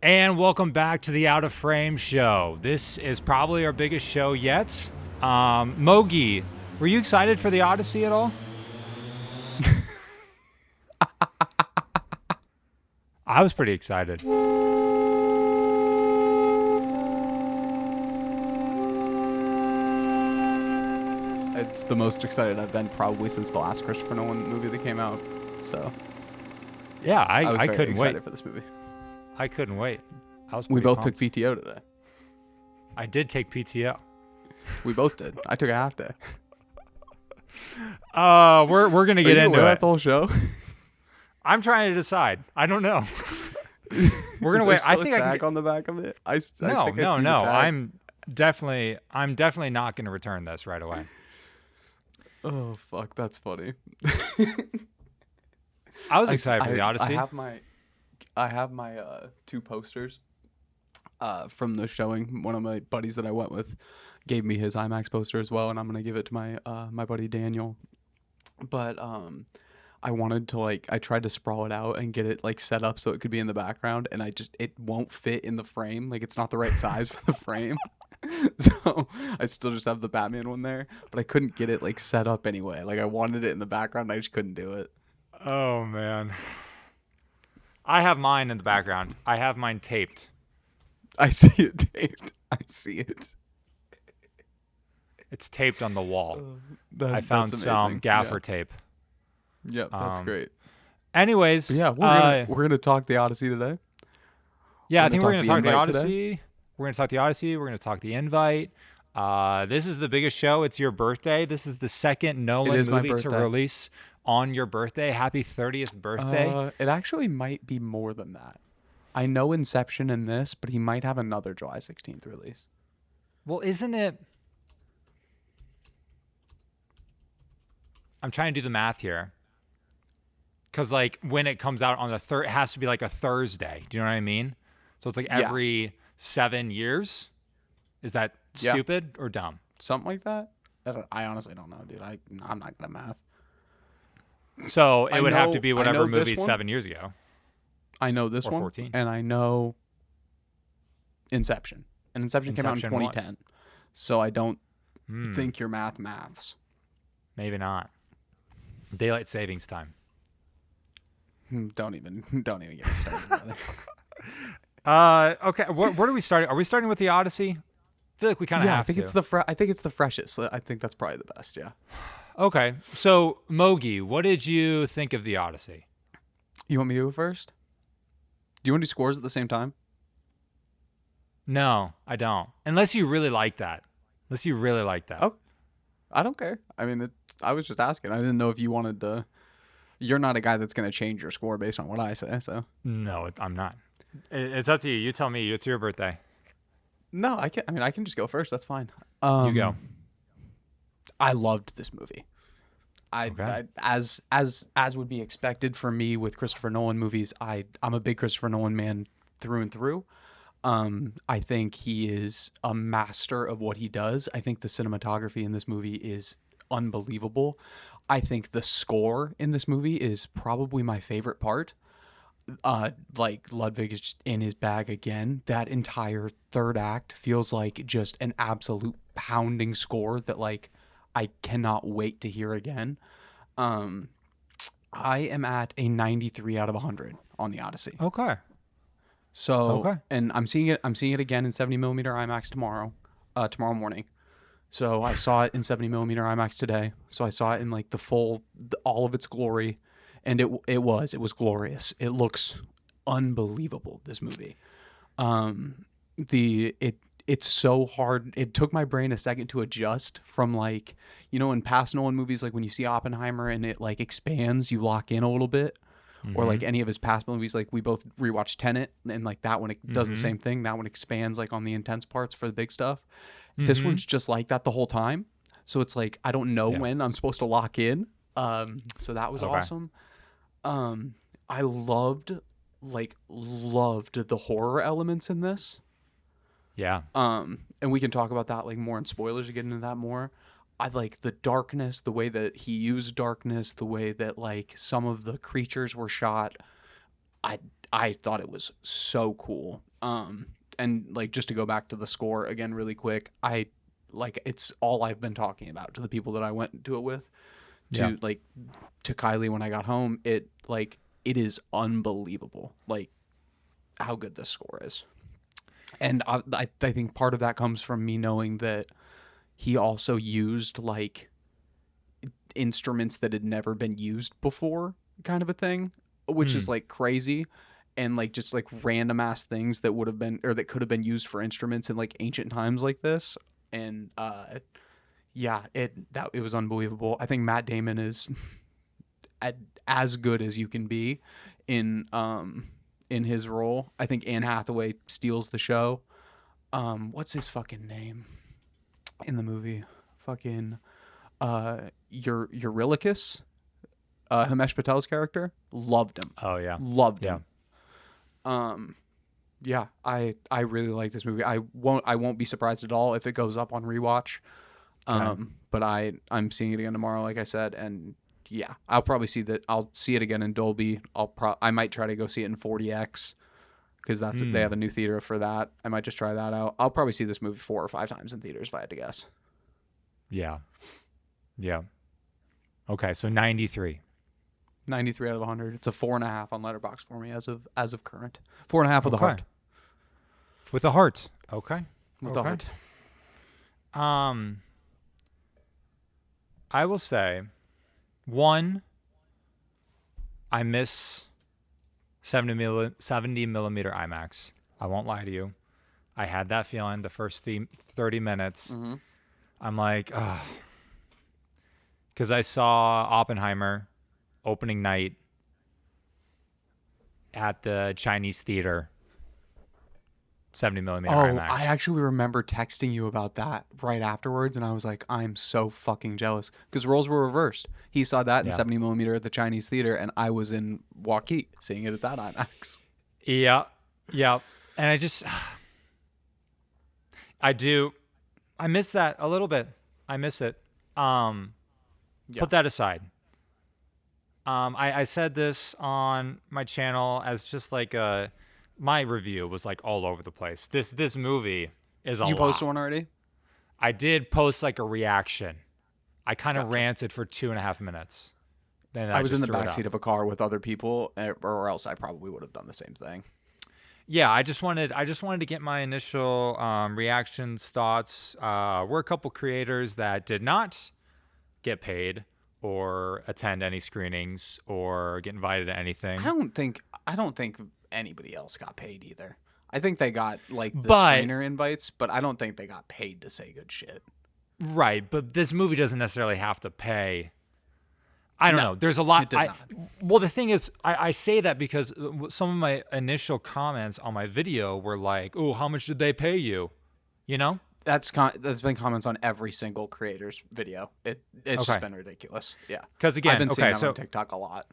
And welcome back to the Out of Frame show. This is probably our biggest show yet. Mogi, were you excited for the Odyssey at all? I was pretty excited. It's the most excited I've been probably since the last Christopher Nolan movie that came out. So Yeah, I was I very couldn't excited wait. for this movie. I couldn't wait. I was We pretty both pumped. took PTO today. I did take PTO. We both did. I took a half day. We're gonna get into that it. the whole show. I'm trying to decide. I don't know. We're gonna Is wait. there still I think a I can tag get... on the back of it. I think No. I see the tag. I'm definitely not gonna return this right away. Oh fuck, that's funny. I was excited for the Odyssey. I have my two posters from the showing. One of my buddies that I went with gave me his IMAX poster as well, and I'm gonna give it to my my buddy Daniel. But I wanted to I tried to sprawl it out and get it set up so it could be in the background, and it won't fit in the frame. It's not the right size for the frame. So I still just have the Batman one there, but I couldn't get it set up anyway. I wanted it in the background, I just couldn't do it. Oh man. I have mine in the background. I have mine taped. I see it taped. I see it. It's taped on the wall. I That's found some amazing. gaffer tape. Yeah, that's great. Anyways, But yeah, we're gonna talk the Odyssey today. Yeah, I We're think we're gonna going to talk talk the the invite Odyssey. We're going to talk the Odyssey. We're going to talk the invite. This is the biggest show. It's your birthday. This is the second Nolan is my movie to birthday. release on your birthday. Happy 30th birthday. It actually might be more than that. I know Inception in this, but he might have another July 16th release. Well, isn't it? I'm trying to do the math here. Because, when it comes out on the third, it has to be a Thursday. Do you know what I mean? So it's every 7 years. Is that stupid or dumb? Something like that? I honestly don't know, dude. I'm not good at math. So it would have to be I whatever know this movie one. 7 years ago. I know this Or one, 14. and I know Inception. And Inception came out in Inception was. 2010. So I don't think your maths. Maybe not. Daylight savings time. Don't even get me started, brother. Okay. Where do we start? Are we starting with the Odyssey? I feel like we kind of have I think to. I think it's the freshest. I think that's probably the best. Yeah. Okay. So Mogi, what did you think of the Odyssey? You want me to go first? Do you want to do scores at the same time? No, I don't. Unless you really like that. Oh, I don't care. I mean, I was just asking. I didn't know if you wanted to. You're not a guy that's going to change your score based on what I say, so. No, I'm not. It's up to you. You tell me. It's your birthday. No, I can. I mean, I can just go first. That's fine. You go. I loved this movie. Okay. As would be expected for me with Christopher Nolan movies, I'm a big Christopher Nolan man through and through. I think he is a master of what he does. I think the cinematography in this movie is unbelievable. I think the score in this movie is probably my favorite part. Ludwig is just in his bag again. That entire third act feels like just an absolute pounding score that I cannot wait to hear again. I am at a 93 out of 100 on the Odyssey. Okay. So, and I'm seeing it again in 70 millimeter IMAX tomorrow morning. So I saw it in 70 millimeter IMAX today. So I saw it in all of its glory, and it was glorious. It looks unbelievable, this movie. It's so hard. It took my brain a second to adjust from in past Nolan movies, when you see Oppenheimer and it expands, you lock in a little bit. Or any of his past movies, we both rewatched Tenet, and that one it does the same thing. That one expands on the intense parts for the big stuff. This one's just like that the whole time. So it's I don't know when I'm supposed to lock in. So that was awesome. I loved the horror elements in this. Yeah. And we can talk about that more in spoilers to get into that more. I like the darkness, the way that he used darkness, the way that some of the creatures were shot. I thought it was so cool. And like just to go back to the score again really quick, it's all I've been talking about to the people that I went to it with, to like to Kylie when I got home. It is unbelievable, like how good this score is. And I think part of that comes from me knowing that he also used like instruments that had never been used before, kind of a thing, which is like crazy. And like just like random ass things that would have been, or that could have been used for instruments in like ancient times like this. And it was unbelievable. I think Matt Damon is as good as you can be in his role. I think Anne Hathaway steals the show. What's his fucking name in the movie? Fucking Eurylochus, Himesh Patel's character. Loved him. Oh yeah, loved him. Yeah, I really like this movie. I won't be surprised at all if it goes up on rewatch. Okay. But I'm seeing it again tomorrow, like I said, and yeah, I'll probably see that. I'll see it again in Dolby. I might try to go see it in 40X because they have a new theater for that. I might just try that out. I'll probably see this movie 4 or 5 times in theaters if I had to guess. Yeah. Okay, so 93. 93 out of 100. It's a 4.5 on Letterboxd for me as of current. 4.5 with the heart. With the heart. Okay. With the heart. I will say, one, I miss 70 millimeter IMAX. I won't lie to you. I had that feeling the first 30 minutes. Mm-hmm. I'm like, ugh. Because I saw Oppenheimer opening night at the Chinese theater, 70 millimeter IMAX. I actually remember texting you about that right afterwards, and I was like, I'm so fucking jealous because roles were reversed. He saw that in 70 millimeter at the Chinese theater, and I was in Waukee seeing it at that IMAX. Yeah, and I miss that a little bit. I miss it. Put that aside. I said this on my channel as just like my review was like all over the place. This movie is a lot. You posted one already? I did post like a reaction. I kind of ranted for 2.5 minutes. Then I was in the backseat of a car with other people, or else I probably would have done the same thing. Yeah, I just wanted to get my initial reactions, thoughts. We're a couple creators that did not get paid or attend any screenings or get invited to anything. I don't think anybody else got paid either. I think they got like the screener invites, but I don't think they got paid to say good shit. Right, but this movie doesn't necessarily have to pay. I don't know. There's a lot. It does not. Well, the thing is, I say that because some of my initial comments on my video were like, "Oh, how much did they pay you?" You know? That's been comments on every single creator's video. It's just been ridiculous. Yeah. Because again, I've been seeing that on TikTok a lot.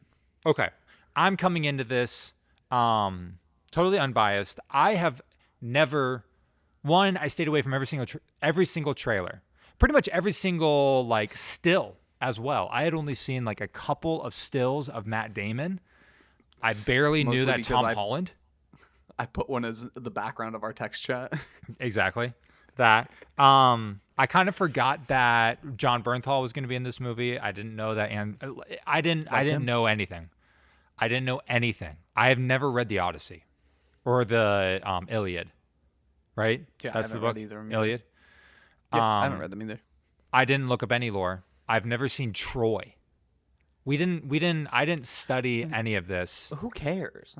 Okay. I'm coming into this totally unbiased. I have never I stayed away from every single trailer. Pretty much every single like still as well. I had only seen like a couple of stills of Matt Damon. I barely knew that Tom Holland. I put one as the background of our text chat. Exactly. That. I kind of forgot that John Bernthal was going to be in this movie. I didn't know that, and I didn't know anything. I didn't know anything. I have never read the Odyssey or the Iliad. Right? Yeah, that's the book. Iliad. Yeah, I haven't read them either. I didn't look up any lore. I've never seen Troy. I didn't study any of this. Who cares?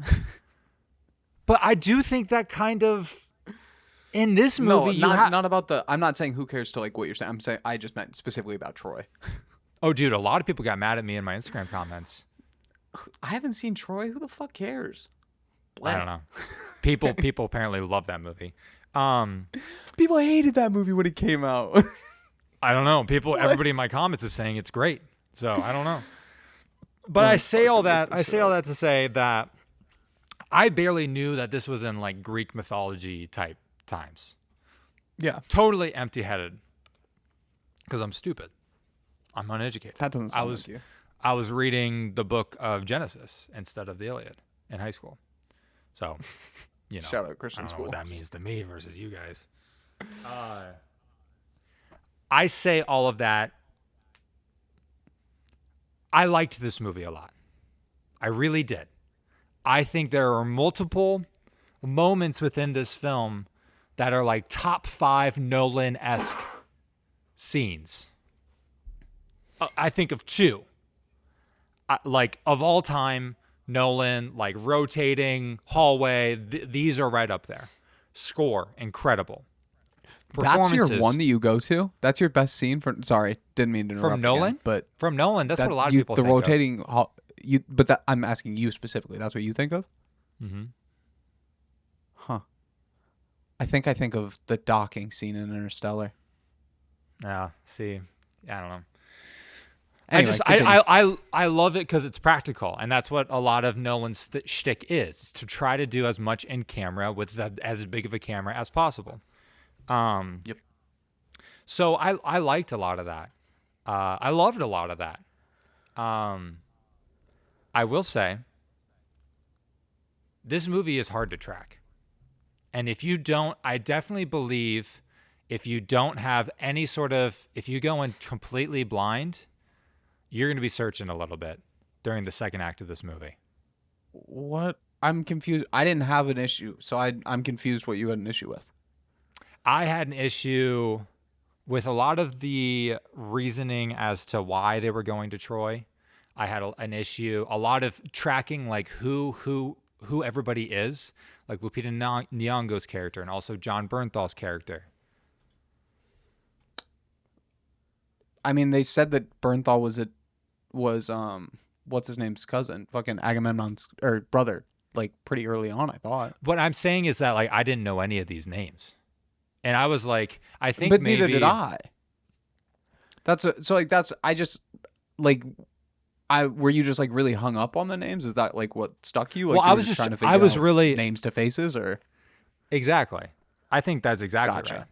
But I do think that kind of in this movie, not about the. I'm not saying who cares to like what you're saying. I'm saying I just meant specifically about Troy. Oh, dude, a lot of people got mad at me in my Instagram comments. I haven't seen Troy. Who the fuck cares? I don't know. People apparently love that movie. People hated that movie when it came out. I don't know. Everybody in my comments is saying it's great. So I don't know. But I say all that to say that I barely knew that this was in like Greek mythology type times. Yeah. Totally empty-headed. Because I'm stupid. I'm uneducated. That doesn't sound like you. I was reading the book of Genesis instead of the Iliad in high school. So Shout out I Christian don't know what that schools. means to me versus you guys. I say all of that. I liked this movie a lot. I really did. I think there are multiple moments within this film that are like top 5 Nolan-esque scenes. I think of 2. Like of all time, Nolan, like rotating hallway, these are right up there. Score, incredible. That's your one Performances that you go to. That's your best scene for. Sorry, didn't mean to from interrupt again. Nolan. But From Nolan, that's what that a lot of you people the think of. rotating you. But that I'm asking you specifically. That's what you think of. Mm-hmm. Huh. I think of the docking scene in Interstellar. Yeah. See, I don't know. Anyway, I love it because it's practical, and that's what a lot of Nolan's shtick is, to try to do as much in camera with as big of a camera as possible. Yep. So I liked a lot of that. I loved a lot of that. I will say, this movie is hard to track, and if you don't, I definitely believe if you don't have any sort of, if you go in completely blind, you're going to be searching a little bit during the second act of this movie. What? I'm confused. I didn't have an issue, so I'm confused what you had an issue with. I had an issue with a lot of the reasoning as to why they were going to Troy. I had an issue, a lot of tracking, like who everybody is, like Lupita Nyong'o's character and also John Bernthal's character. I mean, they said that Bernthal was what's his name's cousin, fucking Agamemnon's or brother, like pretty early on. I thought. What I'm saying is that like I didn't know any of these names, and I was like, I think But maybe neither did I. I just like were you just like really hung up on the names? Is that like what stuck you? Like well, you I were was just trying to figure I was out really names to faces or exactly. I think that's exactly gotcha. right.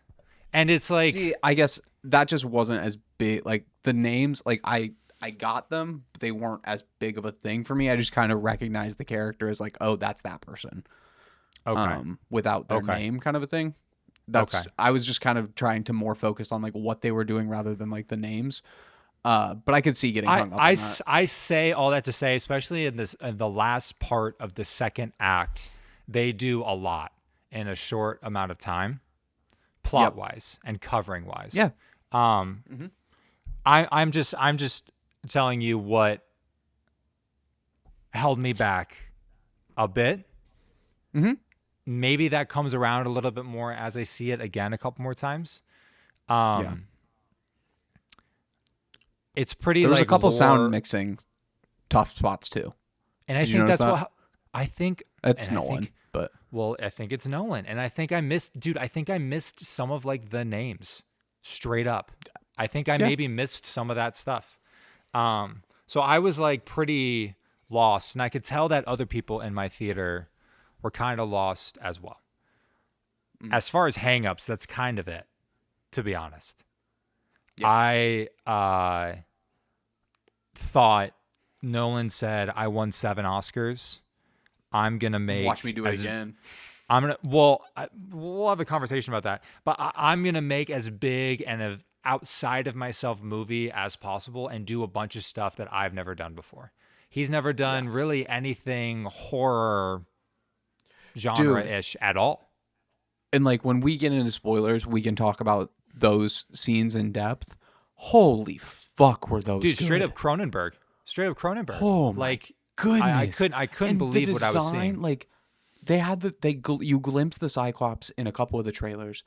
And it's like, see, I guess that just wasn't as big. Like the names, like I got them, but they weren't as big of a thing for me. I just kind of recognized the character as like, oh, that's that person. okay, Without their okay, name, kind of a thing. That's okay. I was just kind of trying to more focus on like what they were doing rather than like the names. But I could see getting hung up on that. I say all that to say, especially in the last part of the second act, they do a lot in a short amount of time, plot wise and covering wise. Yeah. I'm just telling you what held me back a bit. Mm-hmm. Maybe that comes around a little bit more as I see it again a couple more times. It's pretty. There was like a couple lore, sound mixing tough spots too. and I Did you think notice that's that? what I think. It's and I Nolan, think, but well, I think it's Nolan, and I think I missed, dude. I think I missed some of like the names, straight up. I think I maybe missed some of that stuff. So I was like pretty lost, and I could tell that other people in my theater were kind of lost as well. As far as hangups, that's kind of it, to be honest. Yeah. I thought Nolan said, I won 7 Oscars. I'm going to make... watch me do it again. I'm going to... Well, we'll have a conversation about that. But I'm going to make as big and a outside of myself movie as possible and do a bunch of stuff that I've never done before. He's never done really anything horror genre-ish at all. And like when we get into spoilers, we can talk about those scenes in depth. Holy fuck, were those dude? Good. Straight up Cronenberg. Oh my like goodness! I couldn't believe what I was seeing. Like they had you glimpse the Cyclops in a couple of the trailers,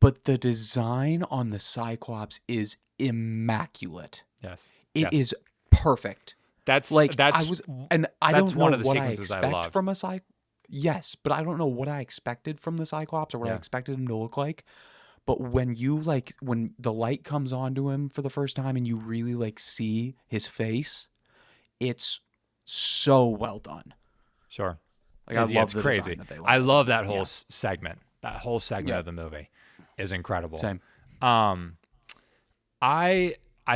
but the design on the Cyclops is immaculate. Yes, it is perfect. I don't know what I expect from a Cyclops. Yes, but I don't know what I expected from the Cyclops or what I expected him to look like. But when the light comes onto him for the first time and you really like see his face, it's so well done. Sure. Like I love the crazy. design that they I love that whole segment. That whole segment of the movie is incredible. Same. I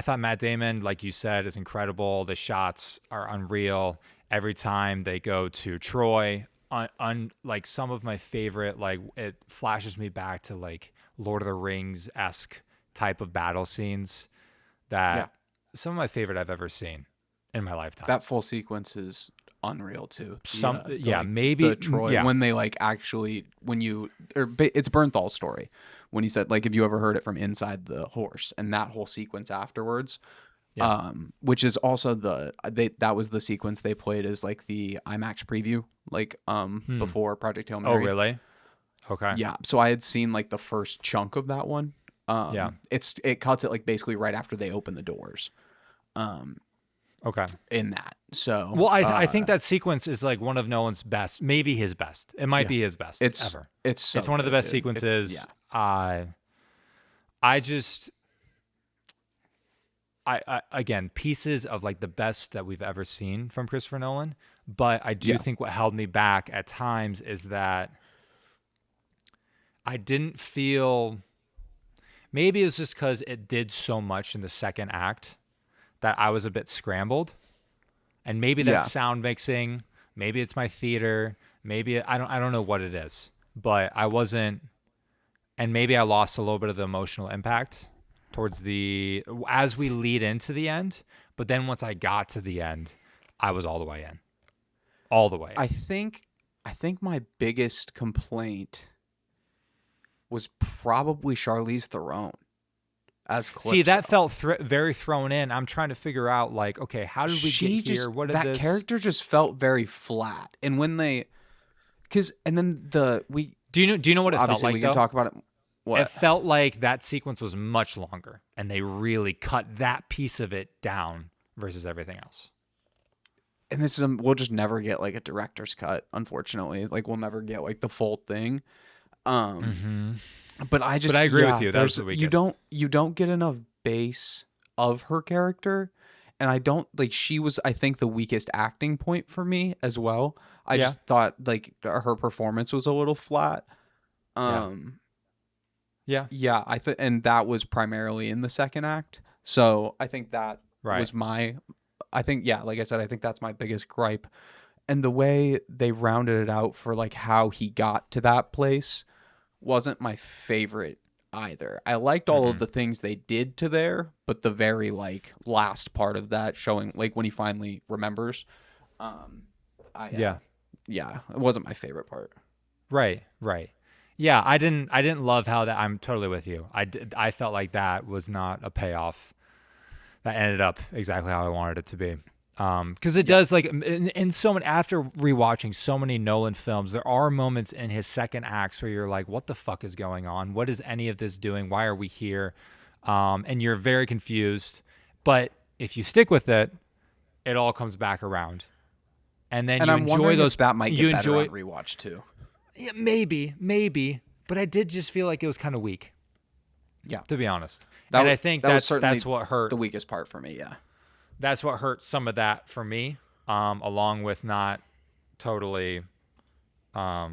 thought Matt Damon, like you said, is incredible. The shots are unreal. Every time they go to Troy, like some of my favorite, like it flashes me back to like Lord of the Rings-esque type of battle scenes Yeah. that some of my favorite I've ever seen in my lifetime. That full sequence is unreal too. Yeah, The maybe, Troy yeah. when they like actually it's Bernthal's story when he said like if you ever heard it from inside the horse and that whole sequence afterwards, Yeah. which is also that was the sequence they played as like the IMAX preview like before Project Hail Oh, Mary. really? Okay. Yeah, so I had seen like the first chunk of that one. Yeah. It cuts it like basically right after they open the doors. Okay. In that. So, Well, I think that sequence is like one of Nolan's best, maybe his best. It might yeah, be his best it's ever. so It's one of the good, best dude. sequences. Yeah. I just, again, pieces of like the best that we've ever seen from Christopher Nolan. But I do Yeah. think what held me back at times is that I didn't feel, maybe it was just because it did so much in the second act that I was a bit scrambled. And maybe Yeah. that's sound mixing, maybe it's my theater, maybe I don't know what it is. But I wasn't, and maybe I lost a little bit of the emotional impact towards the as we lead into the end. But then once I got to the end, I was all the way in. All the way in. I think my biggest complaint was probably Charlize Theron as Calypso. See, that felt very thrown in. I'm trying to figure out, like, okay, how did we get here? What did that this character just felt very flat. And when they, and then do you know what it felt obviously like? we can though? talk about it. What? It felt like that sequence was much longer, and they really cut that piece of it down versus everything else. And this is we'll just never get like a director's cut, unfortunately. Like we'll never get like the full thing. But I agree with you. That was the weakest. You don't get enough base of her character, and I don't like. She was, I think, the weakest acting point for me as well. I just thought like her performance was a little flat. Yeah. And that was primarily in the second act. So I think that was I think, yeah, like I said, I think that's my biggest gripe. And the way they rounded it out for like how he got to that place wasn't my favorite either. I liked all of the things they did to there, but the very like last part of that showing like when he finally remembers, yeah, it wasn't my favorite part. Right. Yeah, I didn't love how that. I'm totally with you. I felt like that was not a payoff that ended up exactly how I wanted it to be. Because it does, like, in so many, after rewatching so many Nolan films, there are moments in his second acts where you're like, what the fuck is going on? What is any of this doing? Why are we here? And you're very confused. But if you stick with it, it all comes back around. And then you enjoy those. If that might get better on rewatch too. Yeah, maybe. But I did just feel like it was kind of weak. Yeah. To be honest. I think that's what hurt. The weakest part for me, yeah. That's what hurt some of that for me, along with not totally, I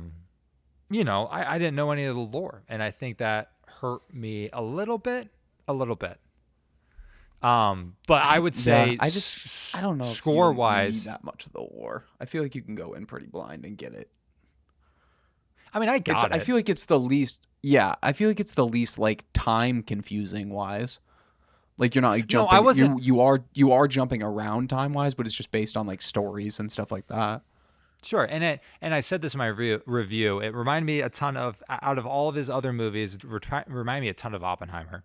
didn't know any of the lore. And I think that hurt me a little bit. But I would say, I don't know score-wise, if you need that much of the lore. I feel like you can go in pretty blind and get it. I mean, I got it. I feel like it's the least, I feel like it's the least like time confusing wise. Like you're not like jumping. No, I wasn't. You are jumping around time wise, but it's just based on like stories and stuff like that. Sure, and I said this in my review. It reminded me a ton of, out of all of his other movies, reminded me a ton of Oppenheimer.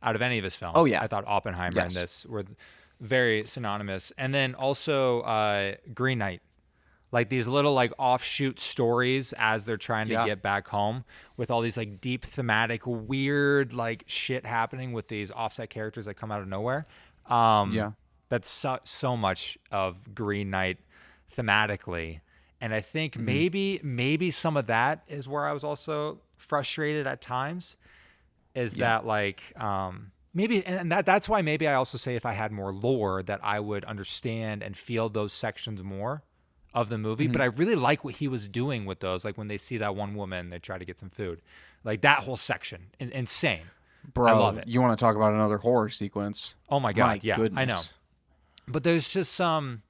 Out of any of his films, oh yeah, I thought Oppenheimer and this were very synonymous. And then also Green Knight. Like these little like offshoot stories as they're trying to get back home with all these like deep thematic weird like shit happening with these offset characters that come out of nowhere. That's so much of Green Knight thematically. And I think maybe some of that is where I was also frustrated at times is that like maybe, and that's why maybe I also say if I had more lore that I would understand and feel those sections more of the movie. But I really like what he was doing with those. Like when they see that one woman, they try to get some food, like that whole section, insane. Bro, I love it. You want to talk about another horror sequence? Oh my God. Yeah, goodness. I know. But there's just some,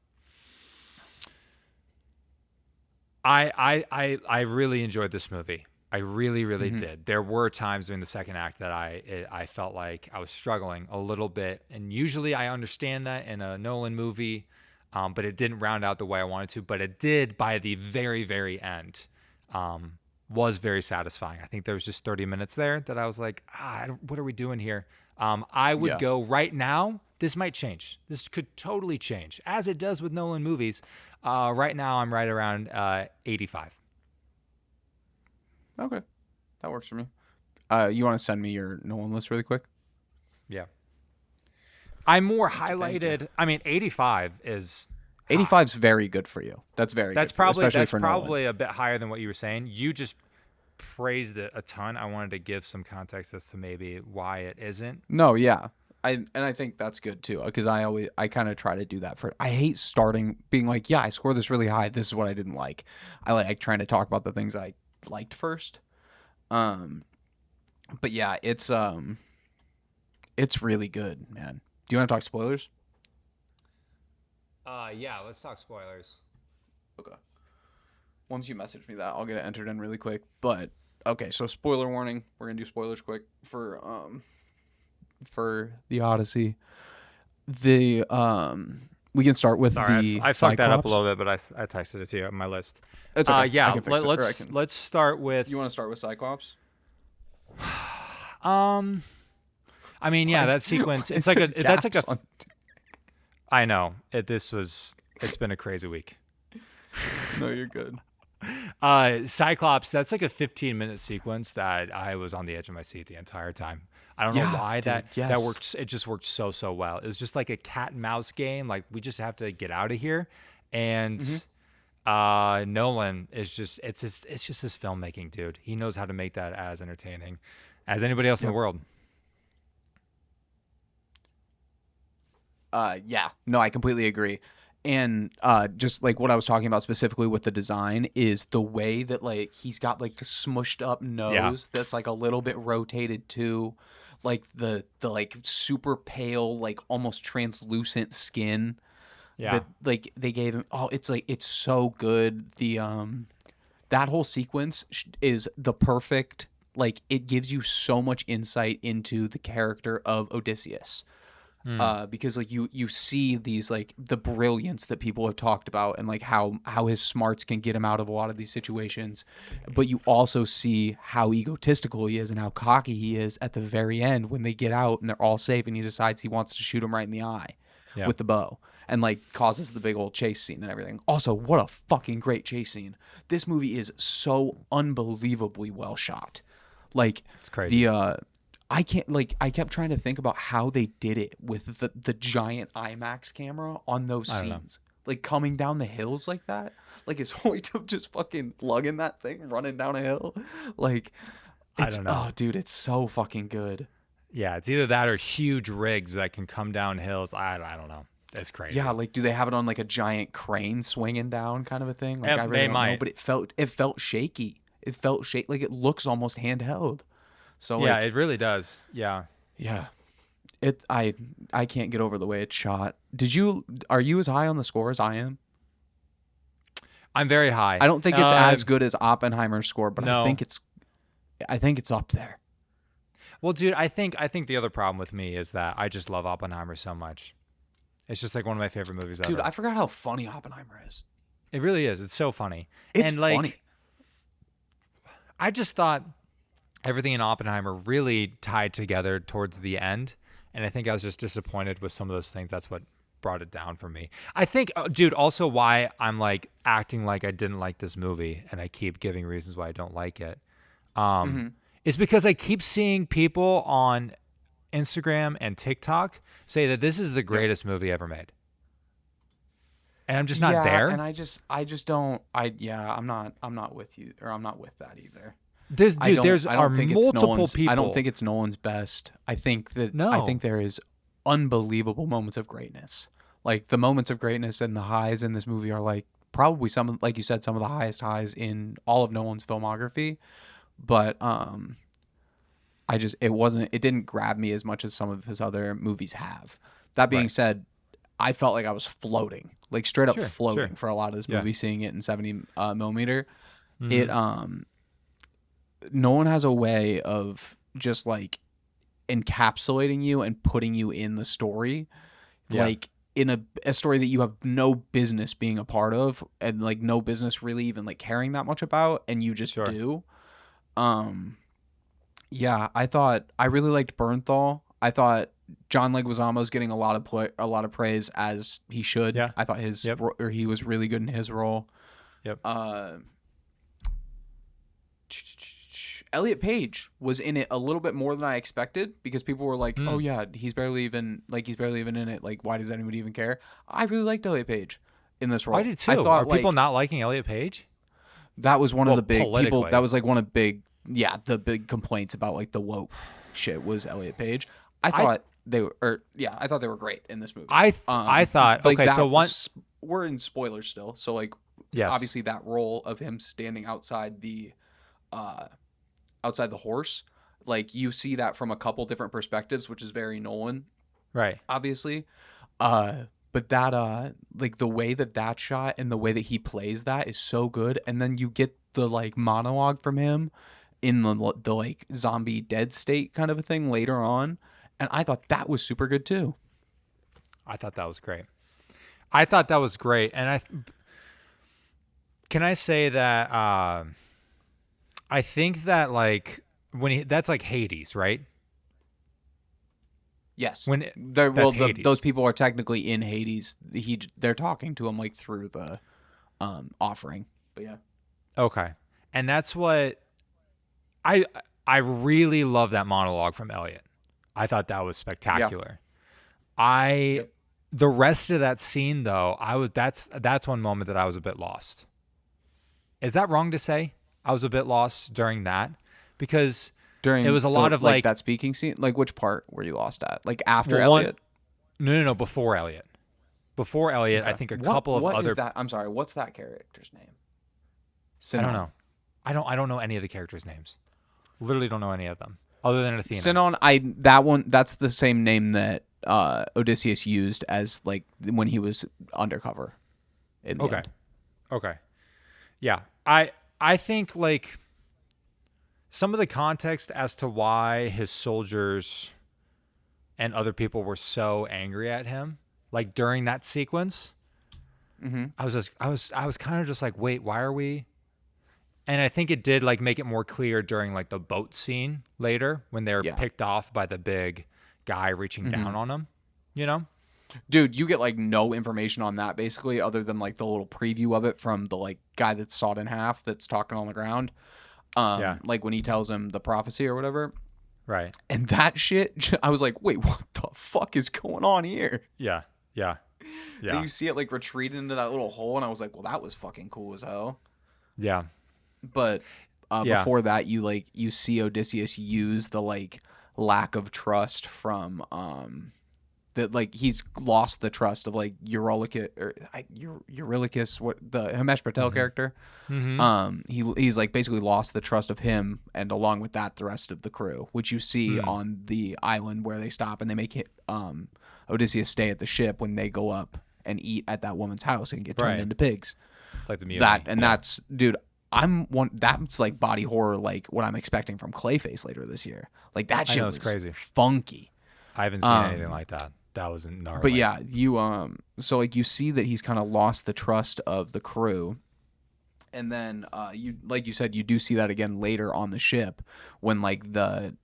I really enjoyed this movie. I really, really Mm-hmm. did. There were times during the second act that I felt like I was struggling a little bit, and usually I understand that in a Nolan movie, but it didn't round out the way I wanted to. But it did by the very, very end. Um, was very satisfying. I think there was just 30 minutes there that I was like, what are we doing here? I would Yeah. go right now. This might change. This could totally change, as it does with Nolan movies. Right now, I'm right around 85. Okay, that works for me. You want to send me your Nolan list really quick? Yeah. I more Thank you. Thank you. highlighted. I mean, 85 is high. 85's very good for you. That's very good That's for you, probably especially that's for Nolan. probably a bit higher than what you were saying. You just praised it a ton. I wanted to give some context as to maybe why it isn't. No, yeah. I think that's good too, because I kind of try to do that for. I hate starting being like, yeah, I scored this really high. This is what I didn't like. I like trying to talk about the things I liked first. Um, but yeah, it's really good, man. Do you want to talk spoilers? Yeah, let's talk spoilers. Okay. Once you message me that, I'll get it entered in really quick. But okay, so spoiler warning. We're gonna do spoilers quick for the Odyssey. The we can start with Sorry, the I fucked that up a Cyclops. little bit, but I texted it to you on my list. It's okay. I Yeah, can fix it. Or I can. let's start with. You want to start with Cyclops? Um, I mean, yeah, Why- that sequence. why It's is like there that's like gaps a. on- I know it. It's been a crazy week. No, you're good. Cyclops. That's like a 15-minute sequence that I was on the edge of my seat the entire time. I don't know Yeah, why dude. that Yes. worked. It just worked so well. It was just like a cat and mouse game. Like we just have to get out of here, and Mm-hmm. Nolan is just it's just his filmmaking, dude. He knows how to make that as entertaining as anybody else in the Yep. world. Yeah. No, I completely agree. And just like what I was talking about specifically with the design is the way that like he's got like the smushed up Yeah, nose that's like a little bit rotated too, like the like super pale like almost translucent skin yeah, that like they gave him. Oh, it's like it's so good. The that whole sequence is the perfect, like it gives you so much insight into the character of Odysseus, mm, because like you see these like the brilliance that people have talked about and like how his smarts can get him out of a lot of these situations, but you also see how egotistical he is and how cocky he is at the very end when they get out and they're all safe and he decides he wants to shoot him right in the eye yeah. with the bow and like causes the big old chase scene and everything. Also, what a fucking great chase scene. This movie is so unbelievably well shot. Like It's crazy. the I can't like I kept trying to think about how they did it with the giant IMAX camera on those I don't know. scenes. Like coming down the hills like that. Like is Hoyt just fucking lugging that thing running down a hill. Like I it's don't know. oh dude, it's so fucking good. Yeah, it's either that or huge rigs that can come down hills. I don't know. It's Yeah, crazy. like do they have it on like a giant crane swinging down kind of a thing? Like I really They don't know, might. but it felt shaky. It felt like it looks almost handheld. So Yeah, like it really does. Yeah. yeah, it I can't get over the way it's shot. Are you as high on the score as I am? I'm very high. I don't think it's as good as Oppenheimer's score, but No. I think it's up there. Well, dude, I think the other problem with me is that I just love Oppenheimer so much. It's just like one of my favorite movies Dude, ever. I forgot how funny Oppenheimer is. It really is. It's so funny. It's And like funny. I just thought everything in Oppenheimer really tied together towards the end, and I think I was just disappointed with some of those things. That's what brought it down for me. I think, dude, also why I'm like acting like I didn't like this movie, and I keep giving reasons why I don't like it, Hmm. is because I keep seeing people on Instagram and TikTok say that this is the Yep. greatest movie ever made, and I'm just not Yeah, and there. I just don't yeah, I'm not with you or I'm not with that either. This dude, there's I are don't think it's multiple Nolan's I don't people. think it's Nolan's best. I No, think there is unbelievable moments of greatness. Like the moments of greatness and the highs in this movie are like probably like you said some of the highest highs in all of Nolan's filmography, but it didn't grab me as much as some of his other movies have. That being right. said, I felt like I was floating, like straight up Sure, sure. floating for a lot of this Yeah. movie. Seeing it in 70 millimeter, Mm-hmm. it no one has a way of just like encapsulating you and putting you in the story, Yeah. like in a story that you have no business being a part of, and like no business really even like caring that much about, and you just Sure. do. Um, yeah, I thought I really liked Bernthal. I thought John Leguizamo's getting a lot of praise, as he should. Yeah. I thought Yep. he was really good in his role. Yep. Uh, Elliot Page was in it a little bit more than I expected, because people were like, "Oh Mm. yeah, he's barely even in it. Like, why does anybody even care?" I really liked Elliot Page in this I role. did I too. Are thought people like not liking Elliot Page? that was one of Well, the big people. That politically. was like one of big, yeah, the big complaints about like the woke shit was Elliot Page. I I thought they were, or yeah, I thought they were great in this movie. I thought, Like okay, so that. one, We're in spoilers still, so like yes. obviously that role of him standing uh outside the horse, like you see that from a couple different perspectives, which is very Nolan, Right. obviously. Uh, but that like the way that that shot and the way that he plays that is so good, and then you get the like monologue from him in the like zombie dead state kind of a thing later on, and I thought that was super good too. I thought that was great. I thought that was great. And can I say that I think that like that's like Hades, right? Yes, When they're that's those Hades. people are technically in Hades. They're talking to him like through the offering, but yeah. Okay. And that's what I I really love that monologue from Elliot. I thought that was Yeah. spectacular. I Yep. the rest of that scene though, that's one moment that I was a bit lost. Is that wrong to say? I was a bit lost during that because it During was a the lot of like like, that speaking scene, like which part were you lost at? Like after well, one, Elliot? no, before Elliot. Before Elliot, I Okay. think a couple of What is other, that? I'm sorry. What's that character's name? I don't Sinon. know. I don't know any of the characters' names. Literally don't know any of them other than Athena. Sinon. I that one. That's the same name that Odysseus used as like when he was undercover in the Okay. end. Okay. Yeah. I think like some of the context as to why his soldiers and other people were so angry at him, like during that sequence, Mm-hmm. I was kind of just like, wait, why are we? And I think it did like make it more clear during like the boat scene later when they were Yeah. picked off by the big guy reaching Mm-hmm. down on them, you know? Dude, you get like no information on that basically, other than like the little preview of it from the like guy that's sawed in half that's talking on the ground. Yeah. Like when he tells him the prophecy or whatever. Right. And that shit, I was like, wait, what the fuck is going on here? Yeah. Yeah. Then Yeah. you see it like retreat into that little hole, and I was like, well, that was fucking cool as hell. Yeah. But Yeah. before that, you see Odysseus use the like lack of trust from that, like he's lost the trust of like Eurylochus, what the Himesh Patel Mm-hmm. character. Mm-hmm. He's like basically lost the trust of him, and along with that, the rest of the crew, which you see Mm. on the island where they stop and they make it Odysseus stay at the ship when they go up and eat at that woman's house and get turned Right. into pigs. It's like the mutiny. Yeah. That's dude. That's like body horror, like what I'm expecting from Clayface later this year. Like that I shit know was it's crazy. funky. I haven't seen anything like that. That was But gnarly. yeah, you so like you see that he's kind of lost the trust of the crew, and then you like you said, you do see that again later on the ship when like the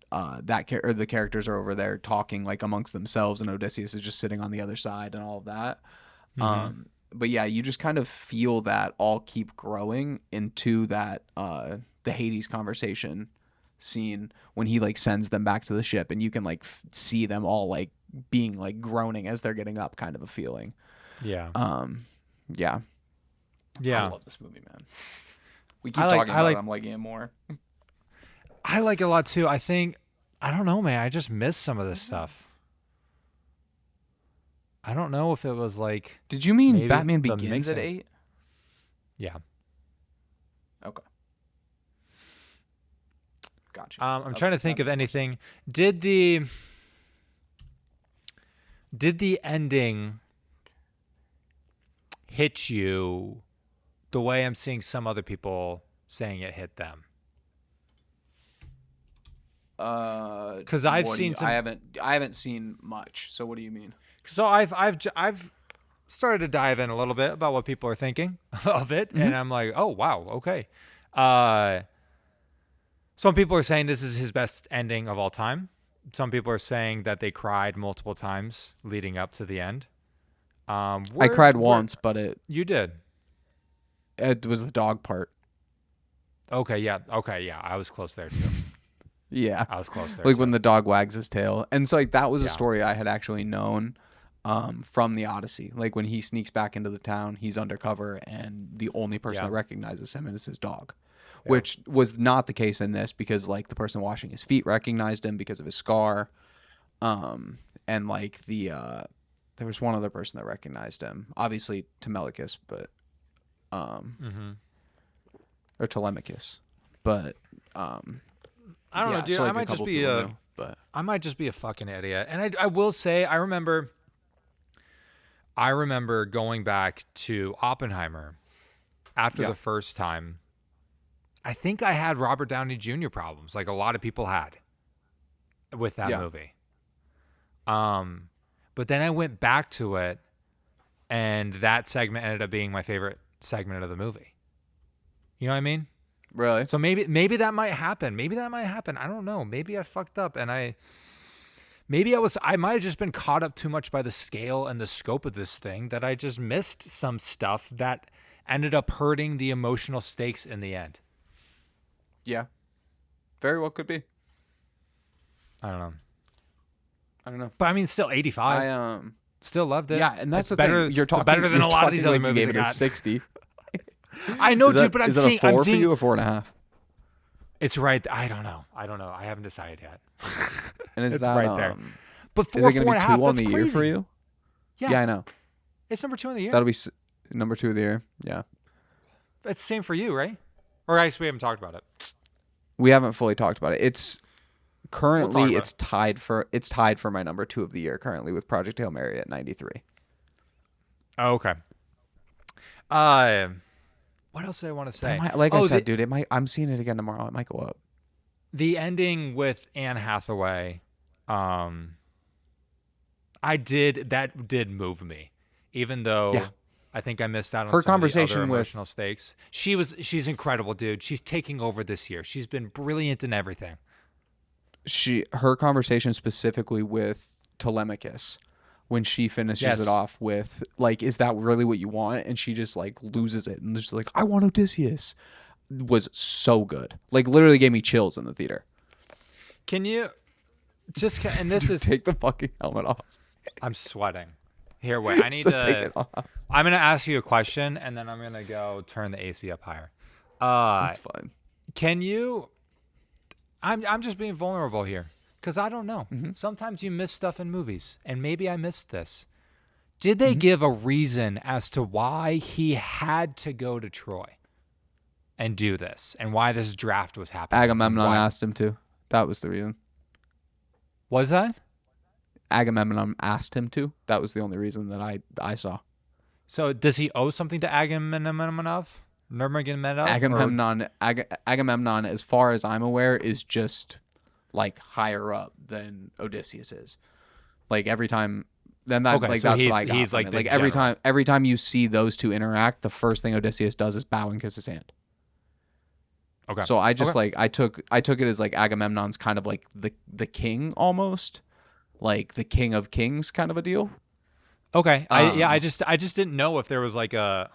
characters are over there talking like amongst themselves, and Odysseus is just sitting on the other side and all of that. Mm-hmm. But yeah, you just kind of feel that all keep growing into that the Hades conversation scene when he like sends them back to the ship, and you can like see them all like being like groaning as they're getting up, kind of a feeling. Yeah. Yeah, I Yeah. love this movie, man. We keep talking about it. I'm liking it more. I like it a lot too. I think I don't know, man. I just miss some of this stuff. I don't know if it was like Did you mean maybe Batman the Begins at mixing. 8? Yeah. Okay, gotcha. I'm trying to think That of makes more anything. Did the ending hit you the way I'm seeing some other people saying it hit them? Because I've seen some. I haven't seen much. So what do you mean? So I've started to dive in a little bit about what people are thinking of it, and I'm like, oh wow, okay. Some people are saying this is his best ending of all time. Some people are saying that they cried multiple times leading up to the end. I cried once, but you did. It was the dog part. Okay, yeah, I was close there too. Yeah, I was close there. Like too. when the dog wags his tail, and so like that was a story I had actually known from the Odyssey. Like when he sneaks back into the town, he's undercover, and the only person that recognizes him is his dog, which was not the case in this because like the person washing his feet recognized him because of his scar, and like there was one other person that recognized him, obviously Telemachus, but or Telemachus, but I don't know, dude. So like I might just be I might just be a fucking idiot. And I will say, I remember going back to Oppenheimer after the first time. I think I had Robert Downey Jr. problems, like a lot of people had with that movie. But then I went back to it, and that segment ended up being my favorite segment of the movie. You know what I mean? Really? So maybe that might happen. I don't know. Maybe I fucked up and I might have just been caught up too much by the scale and the scope of this thing that I just missed some stuff that ended up hurting the emotional stakes in the end. Yeah. Very well could be. I don't know. But I mean, still 85. Still loved it. Yeah, and that's the better, thing. You're talking better than a lot of these other like movies. You gave it a 60. I know, dude, but I'm seeing. Is it a 4 for you or 4.5? It's right. I don't know. I haven't decided yet. And is it's that right there? But 4, is it going to be 2 4.5, on the crazy. year for you? Yeah, I know. It's number 2 on the year. That'll be number 2 of the year. Yeah. It's the same for you, right? Or I guess we haven't talked about it. We haven't fully talked about it. It's currently it's tied for my number 2 of the year currently with Project Hail Mary at 93. Oh, okay. What else did I want to say? I said, dude, it might. I'm seeing it again tomorrow. It might go up. The ending with Anne Hathaway, that did move me, even though I think I missed out on her some conversation of the other emotional with stakes. She's incredible, dude. She's taking over this year. She's been brilliant in everything. Her conversation specifically with Telemachus, when she finishes it off with like, is that really what you want? And she just like loses it and just like, I want Odysseus, was so good. Like literally gave me chills in the theater. Can you just, and this is take the fucking helmet off. I'm sweating. Here, wait, I need to take it off. I'm going to ask you a question and then I'm going to go turn the AC up higher. That's fine. Can you, I'm just being vulnerable here. Because I don't know. Mm-hmm. Sometimes you miss stuff in movies, and maybe I missed this. Did they give a reason as to why he had to go to Troy and do this, and why this draft was happening? Agamemnon asked him to. That was the reason. Was that? Agamemnon asked him to. That was the only reason that I saw. So does he owe something to Agamemnon? Agamemnon, as far as I'm aware, is just like higher up than Odysseus is. Like every time, then that like so that's what I got. He's like every time you see those two interact, the first thing Odysseus does is bow and kiss his hand. Okay. So I just like I took it as like Agamemnon's kind of like the king almost, like the king of kings kind of a deal. Okay. I just didn't know if there was like a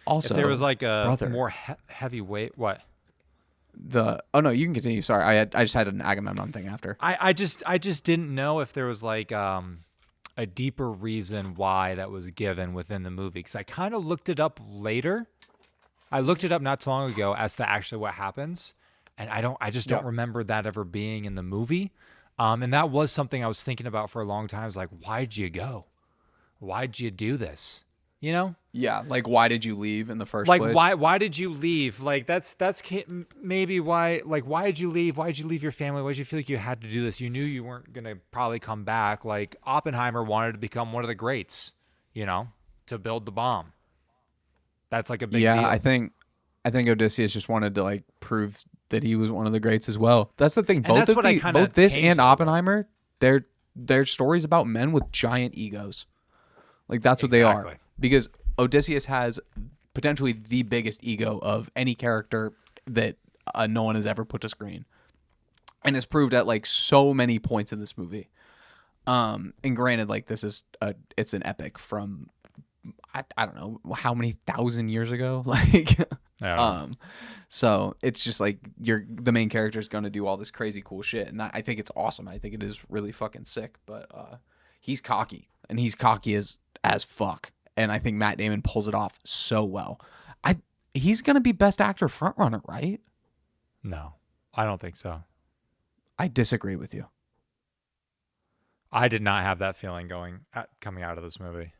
Also, if there was like a brother, more heavyweight what. No, you can continue. Sorry, I just had an Agamemnon thing after. I just didn't know if there was like a deeper reason why that was given within the movie, because I kind of looked it up later. I looked it up not so long ago as to actually what happens, and I just don't remember that ever being in the movie. And that was something I was thinking about for a long time. I was like, why'd you go? Why'd you do this? You know? Yeah, like why did you leave in the first place? Like why did you leave? Like that's maybe why. Like why did you leave? Why did you leave your family? Why did you feel like you had to do this? You knew you weren't gonna probably come back. Like Oppenheimer wanted to become one of the greats, you know, to build the bomb. That's like a big Yeah, deal. I think Odysseus just wanted to like prove that he was one of the greats as well. That's the thing. And that's what I kind of both this came and to. Oppenheimer, they're stories about men with giant egos. Like that's what they are. Exactly. Because Odysseus has potentially the biggest ego of any character that no one has ever put to screen, and is proved at like so many points in this movie. And granted, like this is it's an epic from I don't know how many thousand years ago, like so it's just like the main character is going to do all this crazy cool shit, and I think it's awesome. I think it is really fucking sick, but he's cocky, and he's cocky as fuck, and I think Matt Damon pulls it off so well. He's going to be best actor frontrunner, right? No, I don't think so. I disagree with you. I did not have that feeling coming out of this movie.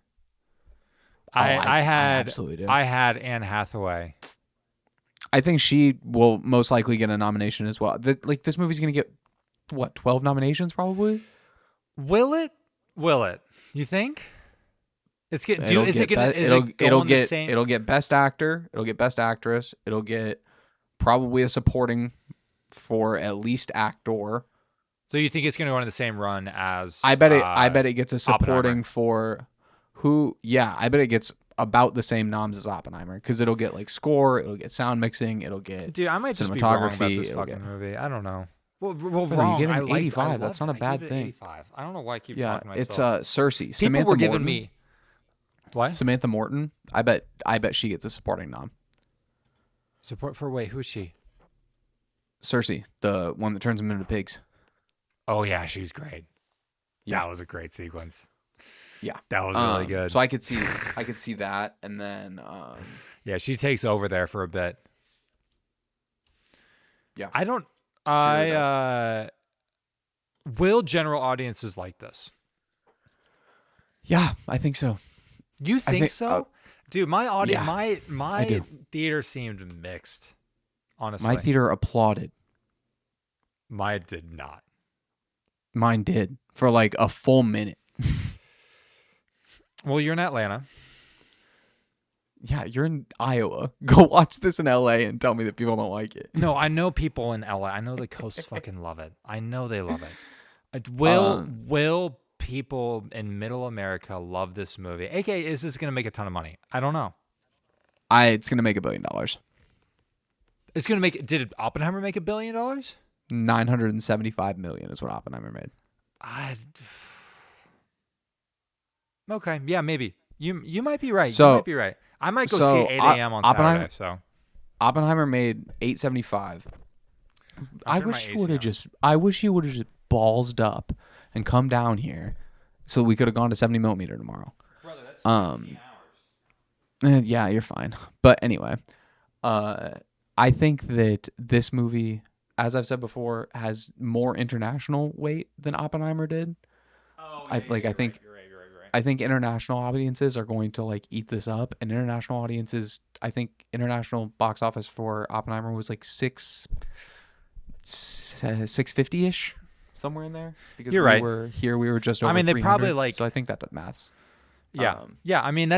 I absolutely do. I had Anne Hathaway. I think she will most likely get a nomination as well. Like this movie's gonna get what 12 nominations probably. Will it? Will it? You think? It's getting. It'll get best actor. It'll get best actress. It'll get probably a supporting for at least actor. So you think it's going to go on the same run as? I bet it gets a supporting for who? Yeah, I bet it gets about the same noms as Oppenheimer because it'll get like score, it'll get sound mixing, it'll get I might just be wrong about this fucking movie. I don't know. Well, wrong. You get an 85. That's not a bad thing. 85. I don't know why I keep talking to myself. It's Cersei. People Samantha were giving Morton. me what? Samantha Morton. I bet she gets a supporting nom. Support for who's she? Cersei, the one that turns them into pigs. Oh yeah, she's great. Yeah. That was a great sequence. Yeah, that was really good. So I could see that, and then yeah, she takes over there for a bit. Yeah, I don't. Will general audiences like this? Yeah, I think so. You think so? Dude, my audience, yeah, my theater seemed mixed. Honestly, my theater applauded. Mine did not. Mine did for like a full minute. Well, you're in Atlanta. Yeah, you're in Iowa. Go watch this in LA and tell me that people don't like it. No, I know people in LA. I know the coast fucking love it. I know they love it. Will people in Middle America love this movie? AKA, is this going to make a ton of money? I don't know. It's going to make $1 billion. It's going to make. Did Oppenheimer make $1 billion? $975 million is what Oppenheimer made. Okay, yeah, maybe. You might be right. So, you might be right. I might go see 8 a.m. on Saturday. So Oppenheimer made $875. I wish you would have just ballsed up and come down here, so we could have gone to 70 millimeter tomorrow. Brother, that's 15 hours. Yeah, you're fine. But anyway, I think that this movie, as I've said before, has more international weight than Oppenheimer did. Oh, I think you're right. I think international audiences are going to like eat this up, and international audiences, I think international box office for Oppenheimer was like 650-ish, somewhere in there. Because you're right. We were just over. I mean, they probably like. So I think that does maths. Yeah, I mean,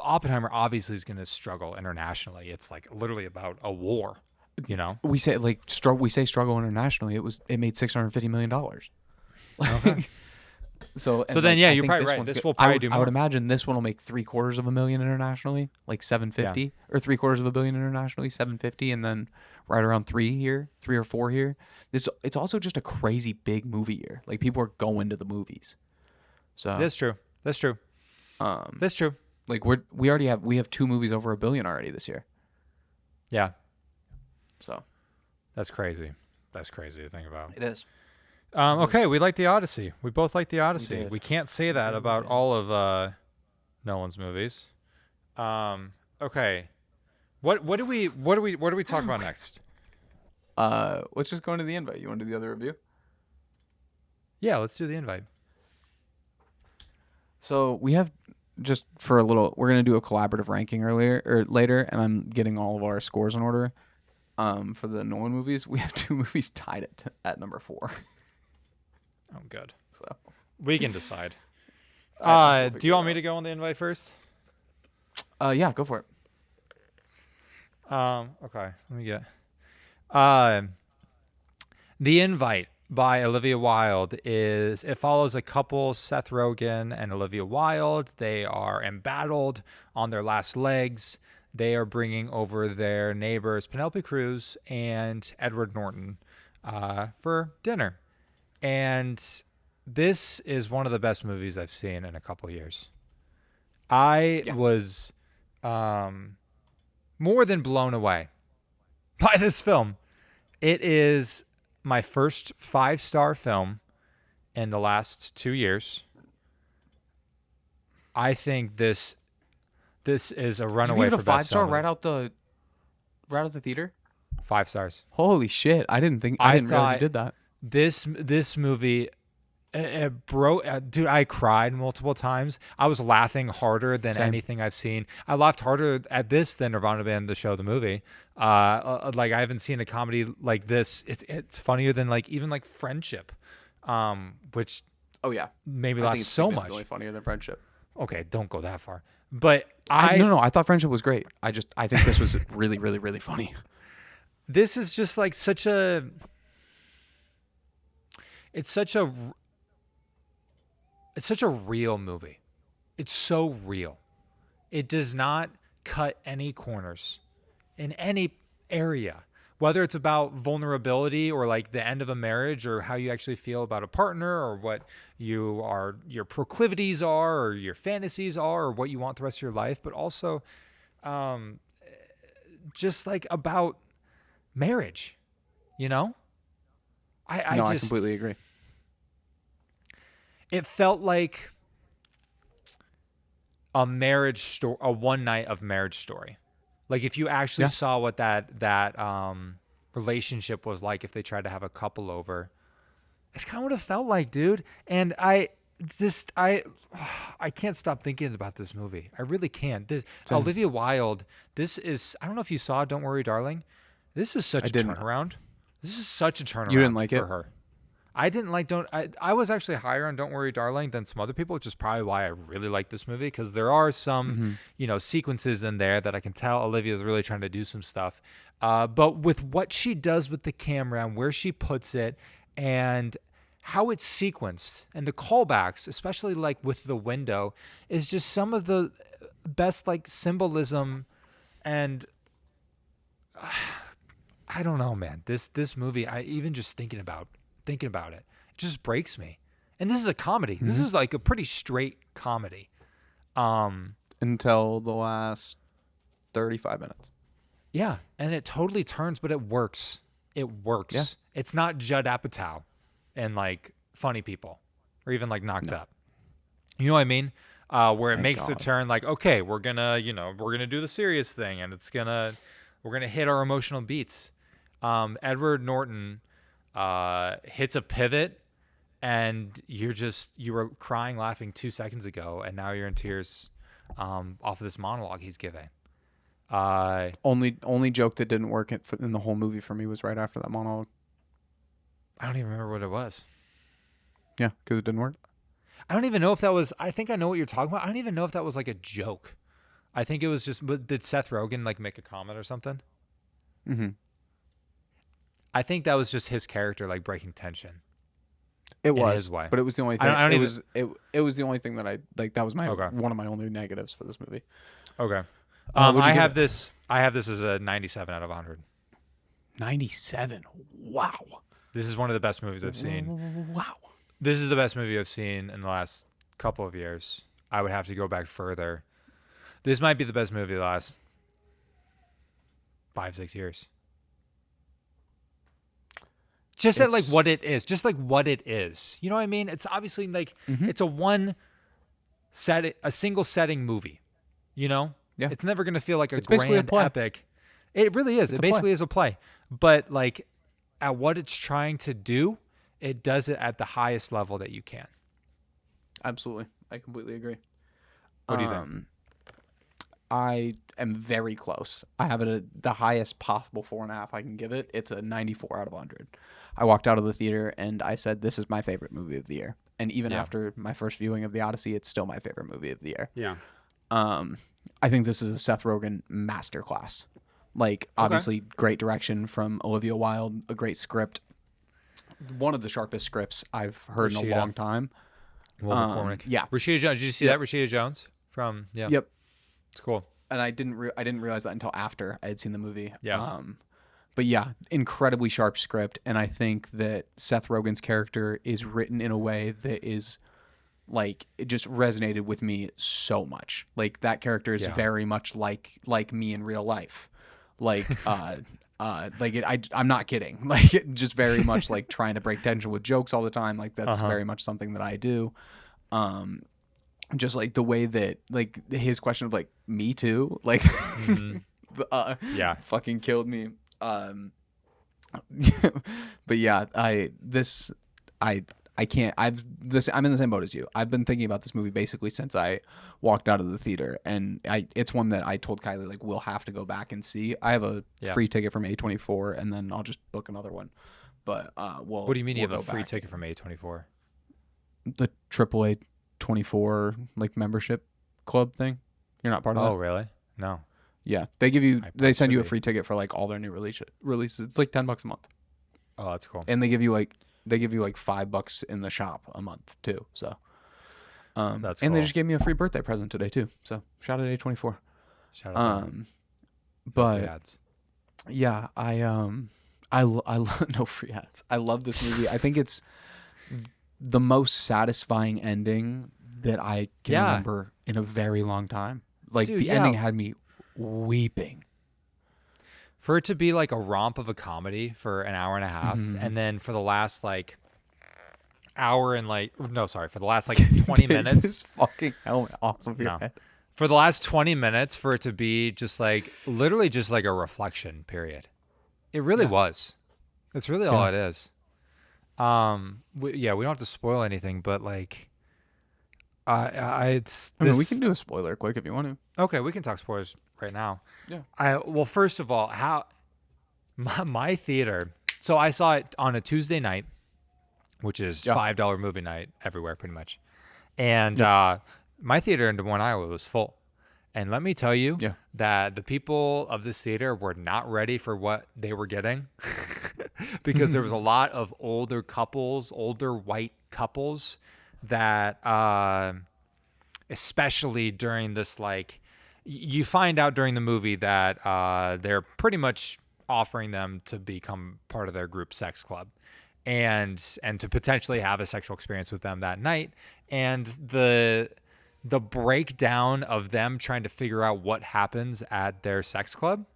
Oppenheimer obviously is going to struggle internationally. It's like literally about a war. You know, we say struggle internationally. It made $650 million. Okay. So then, yeah, you're probably right. This will probably do more. I would imagine this one will make $750,000 internationally, like 750, or $750 million internationally, 750, and then right around 3 or 4 here. It's also just a crazy big movie year. Like people are going to the movies. So that's true. That's true. Like we have 2 movies over $1 billion already this year. Yeah. So that's crazy. That's crazy to think about. It is. Okay, we like the Odyssey. We both like the Odyssey. We can't say that about all of Nolan's movies. Okay. What do we talk about next? Let's just go into the invite. You want to do the other review? Yeah, let's do the invite. So we have just for a little. We're gonna do a collaborative ranking later, and I'm getting all of our scores in order. For the Nolan movies, we have 2 movies tied at number 4. Oh, good. So we can decide. Do you want me to go on the invite first? Yeah, go for it. Okay. Let me get. Um, The Invite by Olivia Wilde it follows a couple, Seth Rogen and Olivia Wilde. They are embattled on their last legs. They are bringing over their neighbors Penelope Cruz and Edward Norton for dinner. And this is one of the best movies I've seen in a couple years. I Yeah. was um, more than blown away by this film. It is my first 5-star film in the last 2 years. I think this is a You gave runaway it a for best 5-star film. right out the theater? 5 stars. Holy shit! I didn't realize thought you did that. this movie it broke. Dude, I cried multiple times. I was laughing harder than Same. anything I've seen. I laughed harder at this than Nirvana Band the show, the movie. Like I haven't seen a comedy like this. It's funnier than like even like Friendship, which Oh yeah, made me I laugh think it's so significantly much. funnier than Friendship. Okay, don't go that far. But No, I thought Friendship was great. I think this was really, really, really funny. this is just like it's such a it's such a real movie. It's so real. It does not cut any corners in any area, whether it's about vulnerability or like the end of a marriage or how you actually feel about a partner or what your proclivities are or your fantasies are or what you want the rest of your life, but also um, just like about marriage, you know? I No, I just, completely agree. it felt like a marriage story, a one night of marriage story. Like if you actually saw what that relationship was like, if they tried to have a couple over, it's kind of what it felt like, dude. And I can't stop thinking about this movie. I really can't. Olivia Wilde. This is, I don't know if you saw Don't Worry, Darling. This is such a didn't. turnaround. This is such a turnaround. You didn't like for it? her. I didn't like I was actually higher on Don't Worry, Darling than some other people, which is probably why I really like this movie, because there are some, sequences in there that I can tell Olivia is really trying to do some stuff. But with what she does with the camera and where she puts it and how it's sequenced and the callbacks, especially like with the window, is just some of the best like symbolism. And I don't know, man. This movie, I even just thinking about it just breaks me. And this is a comedy. This is like a pretty straight comedy. Until the last 35 minutes. Yeah, and it totally turns, but it works. It works. Yeah. It's not Judd Apatow and like Funny People or even like Knocked Up. You know what I mean? Where it makes a turn like, okay, we're gonna do the serious thing and we're gonna hit our emotional beats. Edward Norton hits a pivot and you were crying laughing 2 seconds ago and now you're in tears off of this monologue he's giving. Only joke that didn't work in the whole movie for me was right after that monologue. I don't even remember what it was. Yeah, because it didn't work. I don't even know if that was, I think I know what you're talking about. I don't even know if that was like a joke. I think it was just, did Seth Rogen like make a comment or something? Mm-hmm. I think that was just his character like breaking tension. It was, his way. but it was the only thing. It was the only thing that I like. That was one of my only negatives for this movie. Okay. I have this as a 97 out of 100. 97. Wow. This is one of the best movies I've seen. Wow. This is the best movie I've seen in the last couple of years. I would have to go back further. This might be the best movie of the last 5-6 years. Just at like what it is. Just like what it is. You know what I mean? It's obviously like it's a single setting movie. You know? Yeah. It's never gonna feel like a It's basically a grand play. epic. It really is. It basically is a play. But like at what it's trying to do, it does it at the highest level that you can. Absolutely. I completely agree. What do you think? I am very close. I have it at the highest possible 4.5 I can give it. It's a 94 out of 100. I walked out of the theater and I said, this is my favorite movie of the year. And even after my first viewing of the Odyssey, it's still my favorite movie of the year. Yeah. I think this is a Seth Rogen masterclass. Like, Okay. obviously, great direction from Olivia Wilde, a great script. One of the sharpest scripts I've heard in a Rashida. long time. Will McCormick. Yeah. Rashida Jones. Did you see Yep. that? Rashida Jones from yeah. Yep. It's cool. And I didn't realize that until after I had seen the movie. Yeah. But yeah, incredibly sharp script, and I think that Seth Rogen's character is written in a way that is like it just resonated with me so much. Like that character is Yeah. very much like me in real life. Like I'm not kidding. Like it just very much like trying to break tension with jokes all the time. Like that's very much something that I do. Just like the way that like his question of like me too, like Yeah. fucking killed me. But yeah, I'm in the same boat as you. I've been thinking about this movie basically since I walked out of the theater, and it's one that I told Kylie like we'll have to go back and see. I have a free ticket from A24, and then I'll just book another one. But What do you mean you have a free ticket from A24? The AAA 24 like membership club thing. You're not part of that? Oh, really? No. Yeah, they send you a free ticket for like all their new releases. It's like $10 a month. Oh, that's cool. And they give you like $5 in the shop a month too. So, that's and cool. they just gave me a free birthday present today too. So shout out to A24. Shout out. But ads. yeah, I love no free ads. I love this movie. I think it's the most satisfying ending that I can remember in a very long time. Like Dude, the ending had me weeping. For it to be like a romp of a comedy for an hour and a half, and then for the last like hour and like for the last like 20 minutes. This fucking helmet off of your head. For the last 20 minutes, for it to be just like literally just like a reflection period. It really was. That's really all it is. We don't have to spoil anything, but like, I mean, we can do a spoiler quick if you want to. Okay, we can talk spoilers right now. Yeah. Well, first of all, how my theater. So I saw it on a Tuesday night, which is $5 movie night everywhere, pretty much. And my theater in Des Moines, Iowa, was full. And let me tell you that the people of this theater were not ready for what they were getting, because there was a lot of older white couples that, especially during this, like, you find out during the movie that they're pretty much offering them to become part of their group sex club and to potentially have a sexual experience with them that night. And the breakdown of them trying to figure out what happens at their sex club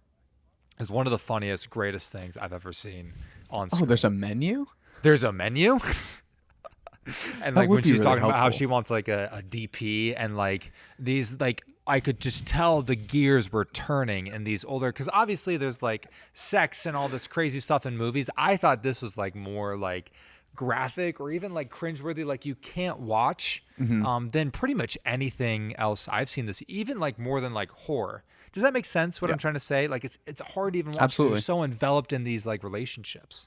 is one of the funniest, greatest things I've ever seen on screen. Oh, there's a menu? There's a menu? And like when she's talking about how she wants like a DP and like these, like I could just tell the gears were turning in these older, because obviously there's like sex and all this crazy stuff in movies. I thought this was like more like graphic or even like cringeworthy, like you can't watch than pretty much anything else I've seen this, even like more than like horror. Does that make sense what I'm trying to say? Like it's hard to even watch. Absolutely. You're so enveloped in these like relationships.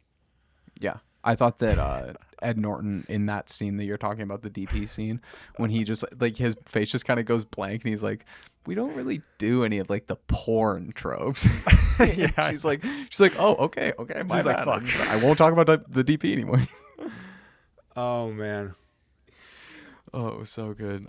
Yeah. I thought that Ed Norton in that scene that you're talking about, the DP scene, when he just like his face just kind of goes blank and he's like, we don't really do any of like the porn tropes. She's like, oh, okay, my bad. Like, fuck. I won't talk about the DP anymore. Oh man. Oh, it was so good.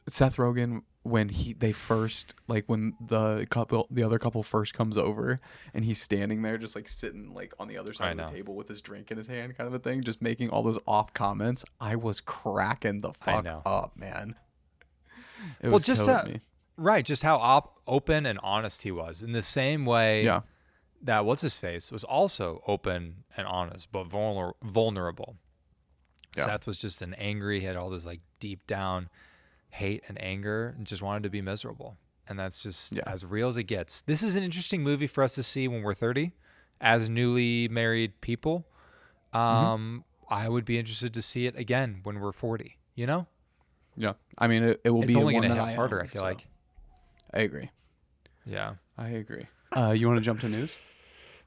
Seth Rogen, when when the other couple first comes over and he's standing there just like sitting like on the other side of the table with his drink in his hand kind of a thing, just making all those off comments, I was cracking the fuck up, man. It was just me. Right, just how open and honest he was, in the same way that what's his face was also open and honest but vulnerable. Seth was just an angry, he had all this like deep down hate and anger and just wanted to be miserable. And that's just as real as it gets. This is an interesting movie for us to see when we're 30 as newly married people. I would be interested to see it again when we're 40, you know? Yeah. I mean, it will be only one going to that hit harder, I feel like. I agree. Yeah. I agree. You want to jump to news?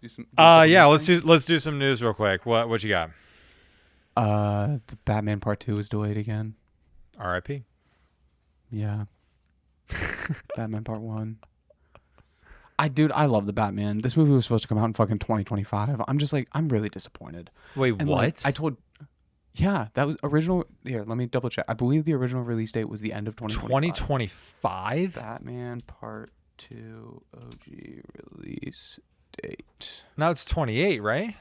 Let's do some news real quick. What you got? The Batman Part 2 is delayed again. R.I.P. Yeah. Batman Part 1. I love the Batman. This movie was supposed to come out in fucking 2025. I'm just like, I'm really disappointed. Wait, And what? like, yeah, that was original. Here, let me double check. I believe the original release date was the end of 2025. 2025? Batman Part 2 OG release date. Now it's 28, right?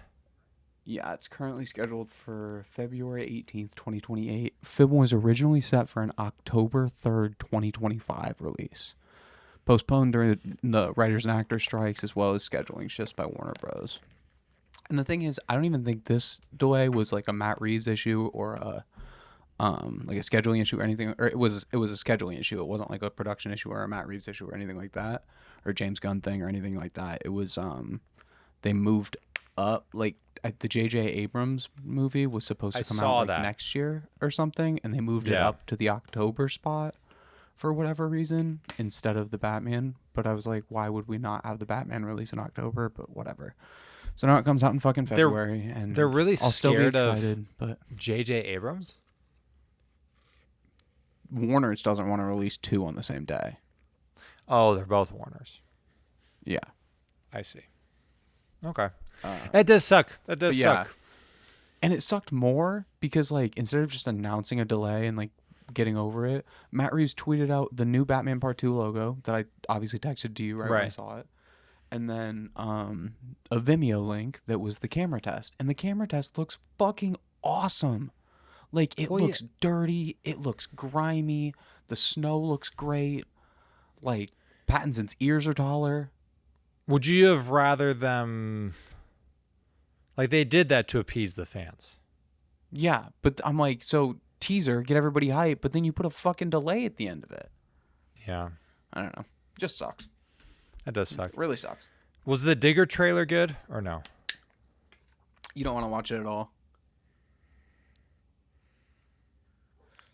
Yeah, it's currently scheduled for February 18th, 2028. Film was originally set for an October 3rd, 2025 release. Postponed during the writers and actors strikes, as well as scheduling shifts by Warner Bros. And the thing is, I don't even think this delay was like a Matt Reeves issue or a like a scheduling issue or anything. Or it was a scheduling issue. It wasn't like a production issue or a Matt Reeves issue or anything like that, or James Gunn thing or anything like that. It was they moved up, like the J.J. Abrams movie was supposed to come out like next year or something, and they moved it up to the October spot for whatever reason instead of the Batman. But I was like, why would we not have the Batman release in October? But whatever. So now it comes out in fucking February, and they're really I'll still be scared excited, of J.J. Abrams. Warner's doesn't want to release two on the same day. Oh, they're both Warners. Yeah, I see. Okay, that does suck. That does suck. And it sucked more because, like, instead of just announcing a delay and like getting over it, Matt Reeves tweeted out the new Batman Part 2 logo that I obviously texted to you right when I saw it. And then a Vimeo link that was the camera test. And the camera test looks fucking awesome. Like, it looks dirty. It looks grimy. The snow looks great. Like, Pattinson's ears are taller. Would you have rather them... Like, they did that to appease the fans. Yeah, but I'm like, so teaser, get everybody hyped, but then you put a fucking delay at the end of it. Yeah. I don't know. Just sucks. That does suck. It really sucks. Was the Digger trailer good or no? You don't want to watch it at all.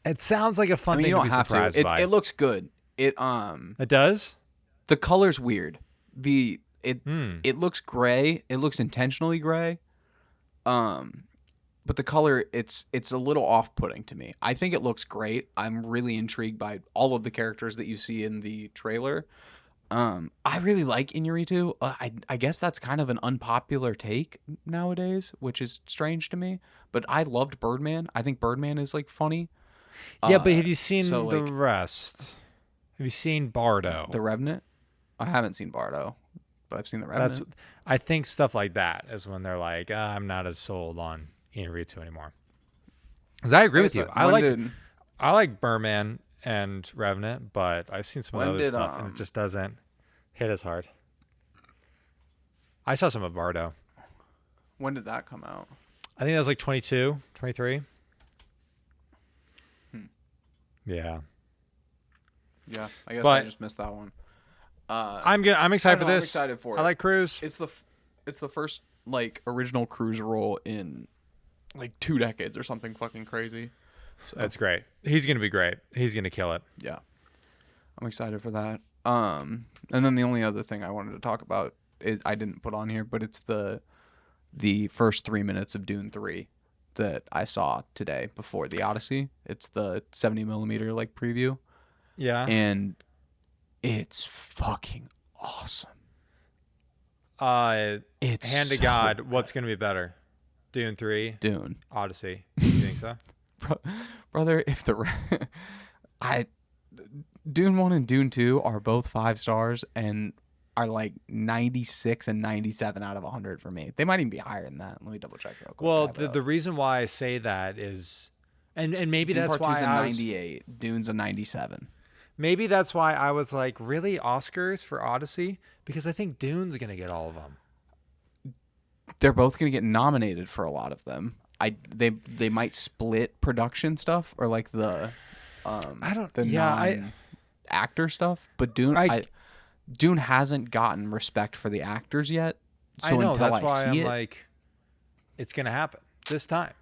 It sounds like a fun thing to be surprised by. It looks good. It does? The color's weird. It looks gray. It looks intentionally gray. But the color, it's a little off-putting to me. I think it looks great. I'm really intrigued by all of the characters that you see in the trailer. I really like Iñárritu. I guess that's kind of an unpopular take nowadays, which is strange to me. But I loved Birdman. I think Birdman is like funny. Yeah, but have you seen the rest? Have you seen Bardo? The Revenant? I haven't seen Bardo, but I've seen The Revenant. I think stuff like that is when they're like, I'm not as sold on Iñárritu anymore. Because I agree with you. I like Birdman and Revenant, but I've seen some other stuff and it just doesn't hit as hard. I saw some of Bardo. When did that come out? I think that was like 22, 23. Yeah. Yeah, I guess I just missed that one. I'm excited for this. I'm excited for it. I like Cruise. It's the first like original Cruise role in like 2 decades or something fucking crazy. So that's great. He's gonna be great. He's gonna kill it. Yeah, I'm excited for that. And then the only other thing I wanted to talk about, I didn't put on here, but it's the first 3 minutes of Dune 3 that I saw today before the Odyssey. It's the 70mm like preview. Yeah. And it's fucking awesome. It's hand to God, good. What's gonna be better? Dune 3? Dune. Odyssey. You think so? Brother, if Dune 1 and Dune 2 are both 5 stars and are like 96 and 97 out of 100 for me. They might even be higher than that. Let me double check real quick. Well, the reason why I say that is, and maybe Dune that's Part why 2's a 98. Dune's a 97. Maybe that's why I was like, really, Oscars for Odyssey? Because I think Dune's going to get all of them. They're both going to get nominated for a lot of them. They might split production stuff or like the actor stuff, but Dune hasn't gotten respect for the actors yet. So I know, until that's why I'm it, like, it's going to happen this time.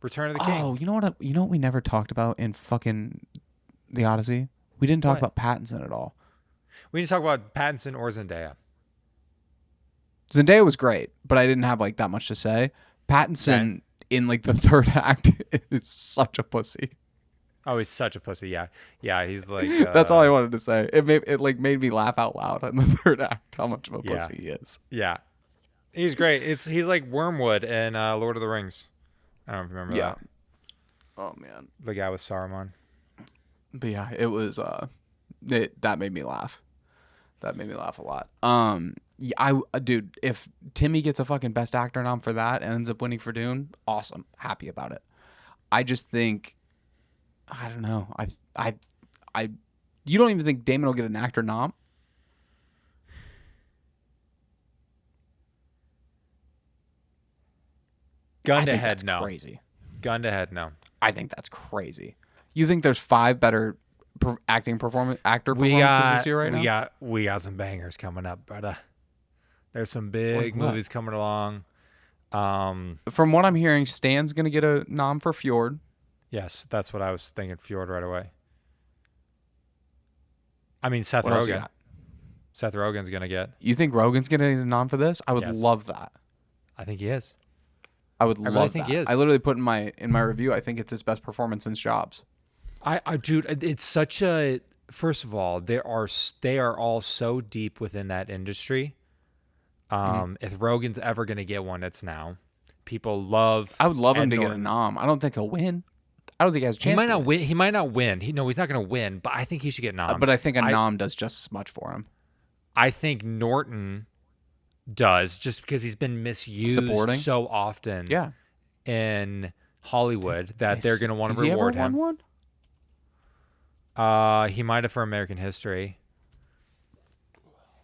Return of the King. Oh, you know what we never talked about in fucking the Odyssey? We didn't talk about Pattinson at all. We need to talk about Pattinson or Zendaya. Zendaya was great, but I didn't have like that much to say. Pattinson in like the third act is such a pussy. Oh, he's such a pussy. Yeah, yeah. He's like, That's all I wanted to say. It made me laugh out loud in the third act how much of a yeah, pussy he is. yeah. He's great. He's like Wormwood in Lord of the Rings. I don't remember Yeah. that. Oh man. The guy with Saruman. But yeah, it was that made me laugh. That made me laugh a lot. Yeah, dude, if Timmy gets a fucking best actor nom for that and ends up winning for Dune, awesome. Happy about it. I just think I don't know. I you don't even think Damon will get an actor nom? Gun I to think head, that's no. crazy. Gun to head, no. I think that's crazy. You think there's 5 better actor We performances this got year right we now? got we got some bangers coming up, brother. There's some Like big what? movies coming along. From what I'm hearing, Stan's gonna get a nom for Fjord. Yes, that's what I was thinking. Fjord right away. I mean, Seth What else you Rogen. got? Seth Rogen's gonna get. You think Rogan's gonna get a nom for this? I would Yes, love that. I think he is. I would I really love think that. he I is. literally put in my review. I think it's his best performance since Jobs. Dude, it's such a. First of all, they are all so deep within that industry. If Rogan's ever gonna get one, it's now. People love I would love Ed him to get a Norton. nom. I don't think he'll win. I don't think he has a He chance might to not win. win. He might not win. No, he's not gonna win. But I think he should get nommed. But I think a I nom does just as much for him. I think Norton does just because he's been misused Supporting? so often Yeah. in Hollywood that they're gonna want Has to he ever reward won him. one? He might have for American History,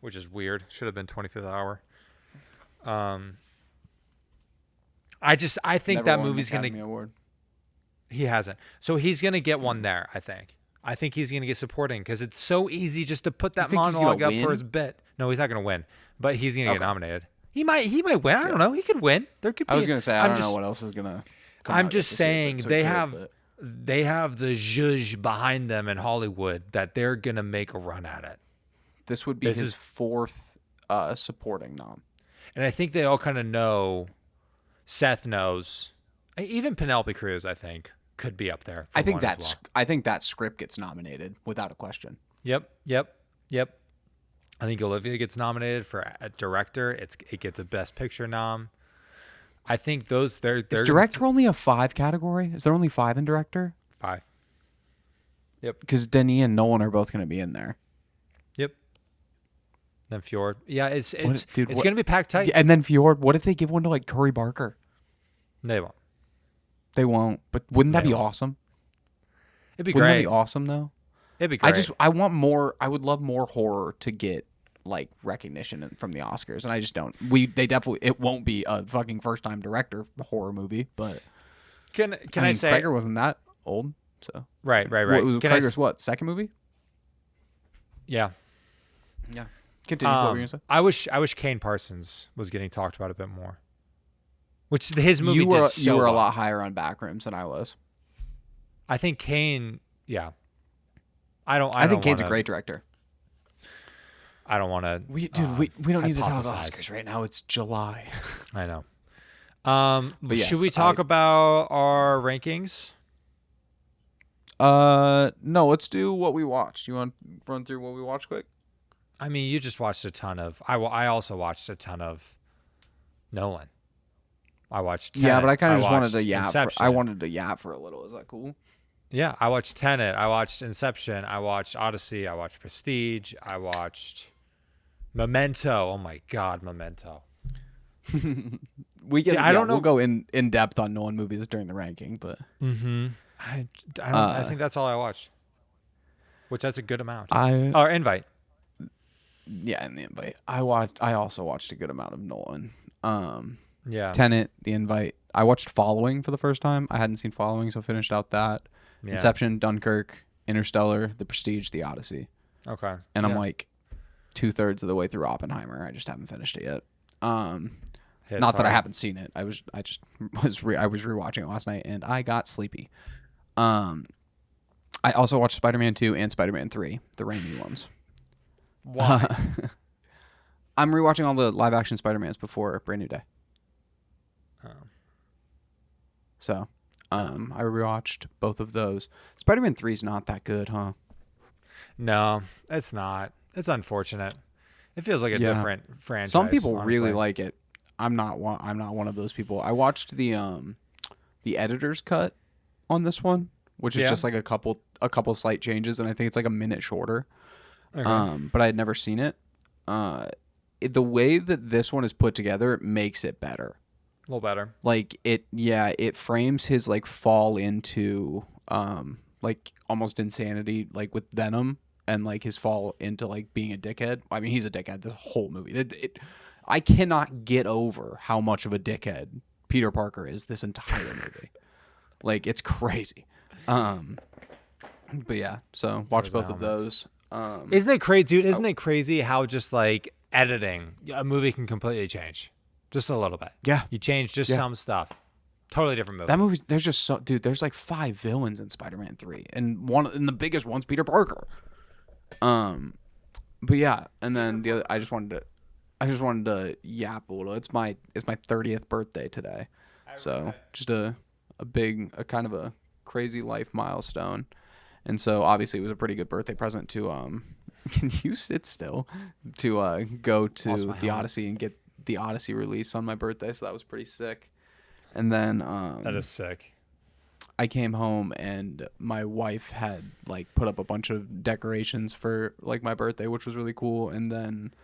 which is weird. Should have been 25th Hour. I think Never that won an movie's Academy gonna. Award. He hasn't, so he's gonna get one there. I think he's gonna get supporting because it's so easy just to put that think he's gonna monologue up for win? his bit. No, he's not gonna win, but he's gonna get Okay. nominated. He might win. I don't know. He could win. There could be. I was gonna say I I'm don't just, know what else is gonna. Come I'm out just yet this year, saying but so they good, have but- they have the zhuzh behind them in Hollywood that they're gonna make a run at it. This would be This his is- 4th supporting nom. And I think they all kind of know. Seth knows. Even Penelope Cruz, I think, could be up there. For I think one as that's. well. I think that script gets nominated without a question. Yep. I think Olivia gets nominated for a director. It gets a Best Picture nom. I think those they're Is director only a 5 category? Is there only 5 in director? 5. Yep. Because Denis and Nolan are both going to be in there. Yep. Then Fjord. Yeah, it's dude, it's gonna be packed tight. And then Fjord. What if they give one to like Curry Barker? They won't. They won't. But wouldn't that They be won't. awesome? It'd be Wouldn't that great. be awesome though? It'd be great. I want more. I would love more horror to get like recognition from the Oscars, and I just don't. It won't be a fucking first time director horror movie, but Can I I mean, say Krager wasn't that old, so right? What was Can I Krager's what second movie? Yeah. Yeah. Continue. What were you gonna say? I wish Kane Parsons was getting talked about a bit more. Which his movie You were did so a well. lot higher on Backrooms than I was. I think Kane. Yeah. I I think Kane's a wanna- great director. I don't want to. We don't need to talk hypothesize. Oscars right now. It's July. I know. But Should yes, we talk about our rankings? No. Let's do what we watched. You want to run through what we watched quick? I mean, you just watched a ton of. I also watched a ton of Nolan. I watched. Tenet. Yeah, but I kind of just wanted watched to yap. Inception. I wanted to yap for a little. Is that cool? Yeah, I watched Tenet. I watched Inception. I watched Odyssey. I watched Prestige. I watched Memento. Oh my God, Memento. We get. See, I don't We'll know- go in depth on Nolan movies during the ranking, but Mm-hmm. I don't. I think that's all I watched. Which that's a good amount. Or Invite. Yeah, in the Invite, I also watched a good amount of Nolan. Yeah. Tenet, The Invite. I watched Following for the first time. I hadn't seen Following, so finished out that. Yeah. Inception, Dunkirk, Interstellar, The Prestige, The Odyssey, Okay. and I'm Yeah. like 2/3 of the way through Oppenheimer. I just haven't finished it yet. Hit Not that I hard. haven't seen it. I was rewatching it last night and I got sleepy. I also watched Spider-Man 2 and Spider-Man 3, the Raimi ones. Why? I'm rewatching all the live action Spider-Mans before Brand New Day. Oh. So I rewatched both of those. Spider-Man 3 is not that good, huh? No, it's not. It's unfortunate. It feels like a Yeah. different franchise. Some people really honestly. like it. I'm not one of those people. I watched the editor's cut on this one, which is Yeah. just like a couple slight changes, and I think it's like a minute shorter. Okay. But I had never seen it. The way that this one is put together makes it better. A little better. Like it frames his like fall into like almost insanity, like with Venom, and like his fall into like being a dickhead. I mean, he's a dickhead the whole movie. I cannot get over how much of a dickhead Peter Parker is this entire movie. Like, it's crazy. But yeah, so watch both of those. Isn't it crazy, dude? Isn't it crazy how just like editing a movie can completely change, just a little bit? Yeah, You change just some stuff. Totally different movie. that movie. There's just there's like 5 villains in Spider-Man 3, and the biggest one's Peter Parker. But yeah, and then the other, I just wanted to yap a little. It's my 30th birthday today, so just a kind of a crazy life milestone. And so obviously it was a pretty good birthday present to can you sit still, to go to the Odyssey and get the Odyssey release on my birthday. So that was pretty sick. And then that is sick. I came home and my wife had like put up a bunch of decorations for like my birthday, which was really cool. And then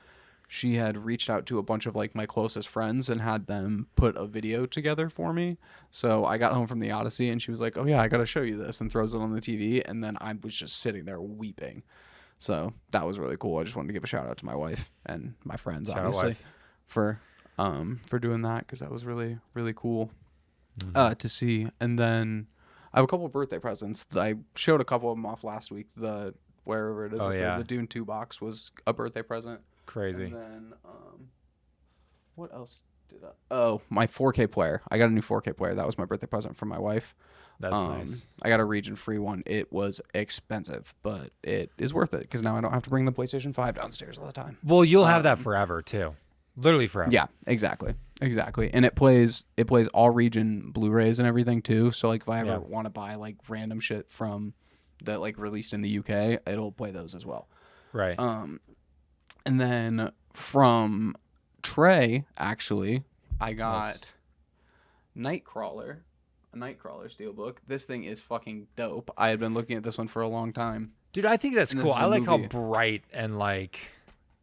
she had reached out to a bunch of like my closest friends and had them put a video together for me. So I got home from the Odyssey and she was like, "Oh yeah, I got to show you this," and throws it on the TV. And then I was just sitting there weeping. So that was really cool. I just wanted to give a shout out to my wife and my friends, obviously, for doing that, because that was really, really cool to see. And then I have a couple of birthday presents. I showed a couple of them off last week. The wherever it is, the Dune 2 box was a birthday present. Crazy. And then what else did I? Oh, my 4K player. I got a new 4K player. That was my birthday present from my wife. That's nice. I got a region-free one. It was expensive, but it is worth it because now I don't have to bring the PlayStation 5 downstairs all the time. Well, you'll have that forever too. Literally forever. Yeah, exactly. And it plays all region Blu-rays and everything too. So like if I ever want to buy like random shit from that like released in the UK, it'll play those as well. Right. And then from Trey, actually, I got Nightcrawler, a Nightcrawler Steelbook. This thing is fucking dope. I had been looking at this one for a long time. Dude, I think that's cool. I like how bright and like...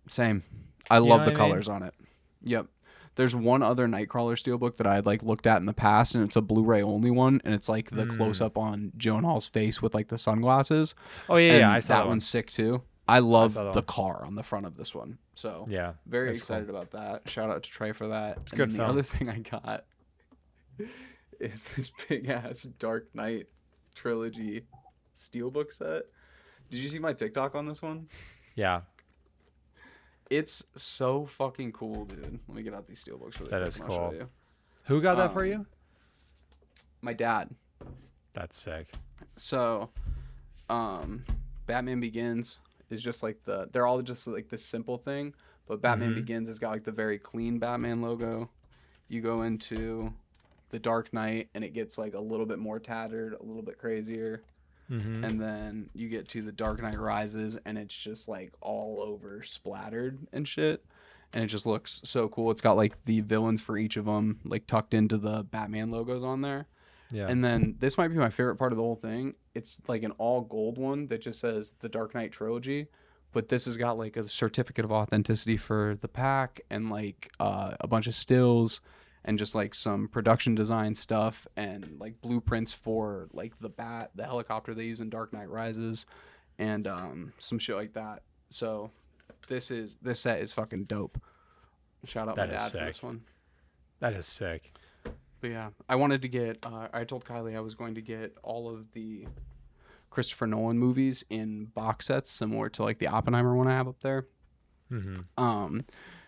Same. I love the colors on it. Yep. There's one other Nightcrawler Steelbook that I had like looked at in the past, and it's a Blu-ray only one, and it's like the close-up on Gyllenhaal's face with like the sunglasses. Oh, yeah, I saw that one's sick too. I love the car on the front of this one. So yeah, very excited about that. Shout out to Trey for that. It's good film. The other thing I got is this big ass Dark Knight trilogy Steelbook set. Did you see my TikTok on this one? Yeah. It's so fucking cool, dude. Let me get out these Steelbooks really quick. That is cool. I'll show you. Who got that for you? My dad. That's sick. So, Batman Begins is just like they're all just like this simple thing, but Batman Begins has got like the very clean Batman logo. You go into the Dark Knight and it gets like a little bit more tattered, a little bit crazier. And then you get to the Dark Knight Rises and it's just like all over splattered and shit. And it just looks so cool. It's got like the villains for each of them like tucked into the Batman logos on there. Yeah. And then this might be my favorite part of the whole thing. It's like an all gold one that just says the Dark Knight Trilogy. But this has got like a certificate of authenticity for the pack and like a bunch of stills and just like some production design stuff and like blueprints for like the helicopter they use in Dark Knight Rises and some shit like that. So this set is fucking dope. Shout out my dad for this one. That is sick. But yeah, I wanted to get I told Kylie I was going to get all of the Christopher Nolan movies in box sets similar to like the Oppenheimer one I have up there.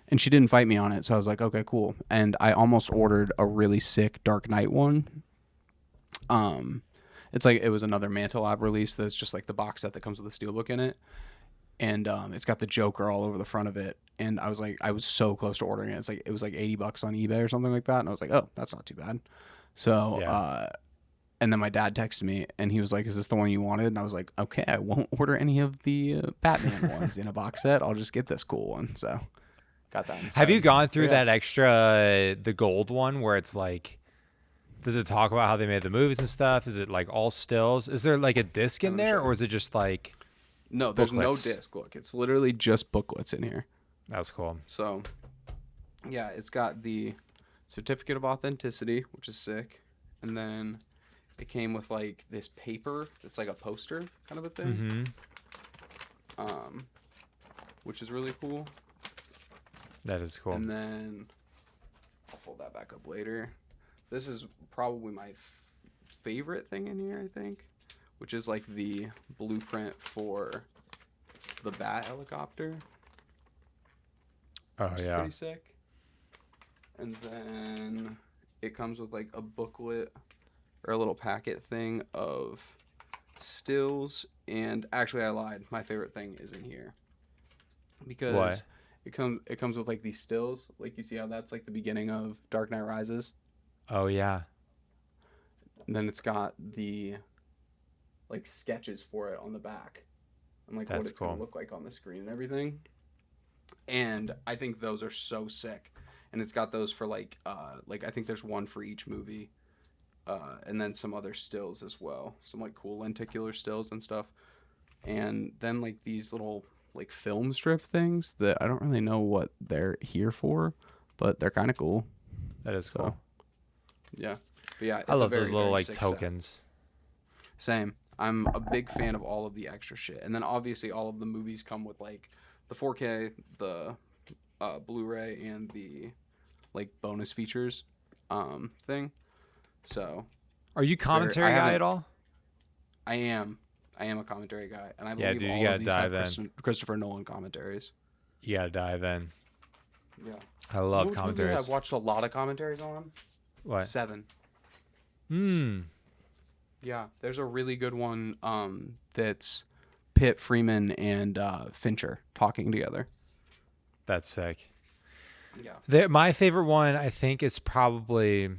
And she didn't fight me on it, so I was like, okay, cool. And I almost ordered a really sick Dark Knight one. It's like it was another Mantle Lab release that's just like the box set that comes with the Steelbook in it. And it's got the Joker all over the front of it. And I was so close to ordering it. It was like $80 on eBay or something like that. And I was like, oh, that's not too bad. So And then my dad texted me, and he was like, "Is this the one you wanted?" And I was like, "Okay, I won't order any of the Batman ones in a box set. I'll just get this cool one." So got that instead. Have you gone through that extra, the gold one, where it's like, does it talk about how they made the movies and stuff? Is it like all stills? Is there like a disc in there, or is it just like No, there's booklets? no disc. Look, it's literally just booklets in here. That's cool. So, yeah, it's got the certificate of authenticity, which is sick. And then it came with like this paper that's like a poster kind of a thing. Which is really cool. That is cool. And then I'll fold that back up later. This is probably my favorite thing in here, I think, which is like the blueprint for the Bat helicopter. Oh, which is yeah. pretty sick. And then it comes with like a booklet or a little packet thing of stills. And actually, I lied. My favorite thing is in here because What? it comes with like these stills. Like you see how that's like the beginning of Dark Knight Rises. Oh, yeah. And then it's got the like sketches for it on the back and like That's what it's cool. gonna look like on the screen and everything. And I think those are so sick. And it's got those for like I think there's one for each movie. And then some other stills as well. Some like cool lenticular stills and stuff. And then like these little like film strip things that I don't really know what they're here for, but they're kind of cool. That is cool. Yeah. But yeah, it's I love a very, those little very like sick tokens. set. Same. I'm a big fan of all of the extra shit. And then obviously all of the movies come with like the 4K, the Blu-ray, and the like bonus features thing. So Are you commentary guy at all? I am a commentary guy, and I believe dude, you all gotta of these dive have in. Christopher Nolan commentaries. You gotta dive in. Yeah. I love Which commentaries. movie I've watched a lot of commentaries on. What? 7. Yeah, there's a really good one that's Pitt, Freeman, and Fincher talking together. That's sick. Yeah. My favorite one, I think, is probably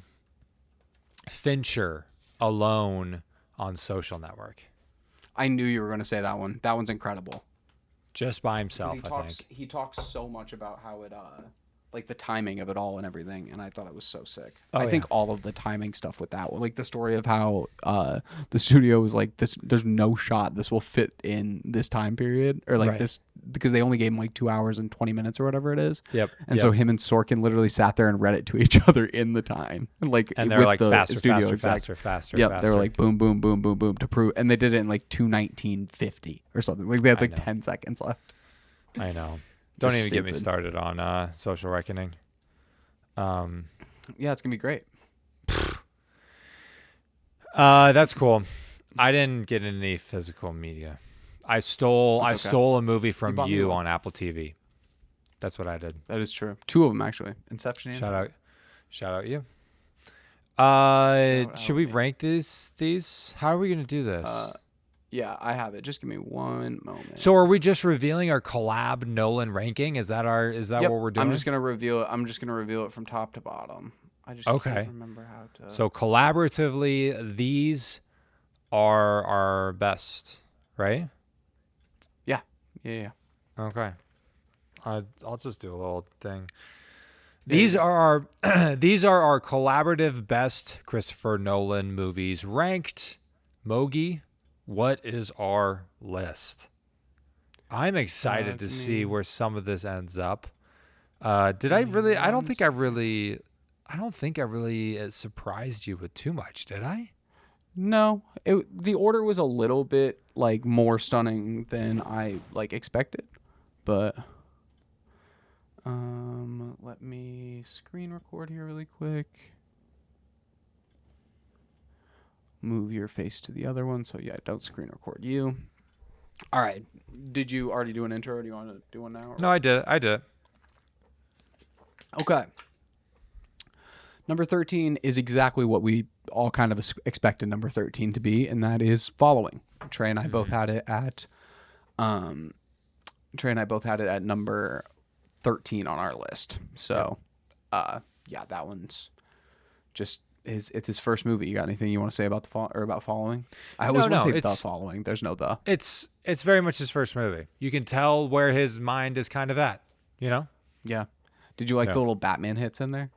Fincher alone on Social Network. I knew you were going to say that one. That one's incredible. Just by himself, He talks so much about how it like the timing of it all and everything, and I thought it was so sick. I think all of the timing stuff with that one, like the story of how the studio was like, this, there's no shot this will fit in this time period, or like this, because they only gave him like 2 hours and 20 minutes or whatever it is. And so him and Sorkin literally sat there and read it to each other in the time, and they're like faster. They were like boom, boom, boom, boom, boom to prove, and they did it in like 2:19:50 or something. Like they had like 10 seconds left. I know. Don't even get me started on Social Reckoning. Yeah, it's gonna be great. That's cool. I didn't get any physical media. I stole a movie from you on Apple TV. That's what I did. That is true. 2 of them actually. Inception. Shout out you. Should we rank these? How are we gonna do this? Yeah, I have it. Just give me one moment. So are we just revealing our collab Nolan ranking? Is that what we're doing? I'm just gonna reveal it from top to bottom. I just can't remember how to. So collaboratively, these are our best, right? Yeah. Okay. I'll just do a little thing. These are our these are our collaborative best Christopher Nolan movies ranked. Mogi, what is our list? I'm excited to see where some of this ends up. I don't think I really surprised you with too much, did I? No, the order was a little bit like more stunning than I like expected, but let me screen record here really quick. Move your face to the other one, so yeah, don't screen record you. All right, did you already do an intro, or do you want to do one now? No, I did it. Okay. Number 13 is exactly what we all kind of expected number 13 to be, and that is Following. Trey and I both had it at number 13 on our list. So, yeah, that one's just it's his first movie. You got anything you want to say about about Following? I always No, want no, to say The it's Following. There's no the. it's it's very much his first movie. You can tell where his mind is kind of at. You know? Yeah. Did you like Yeah. the little Batman hits in there?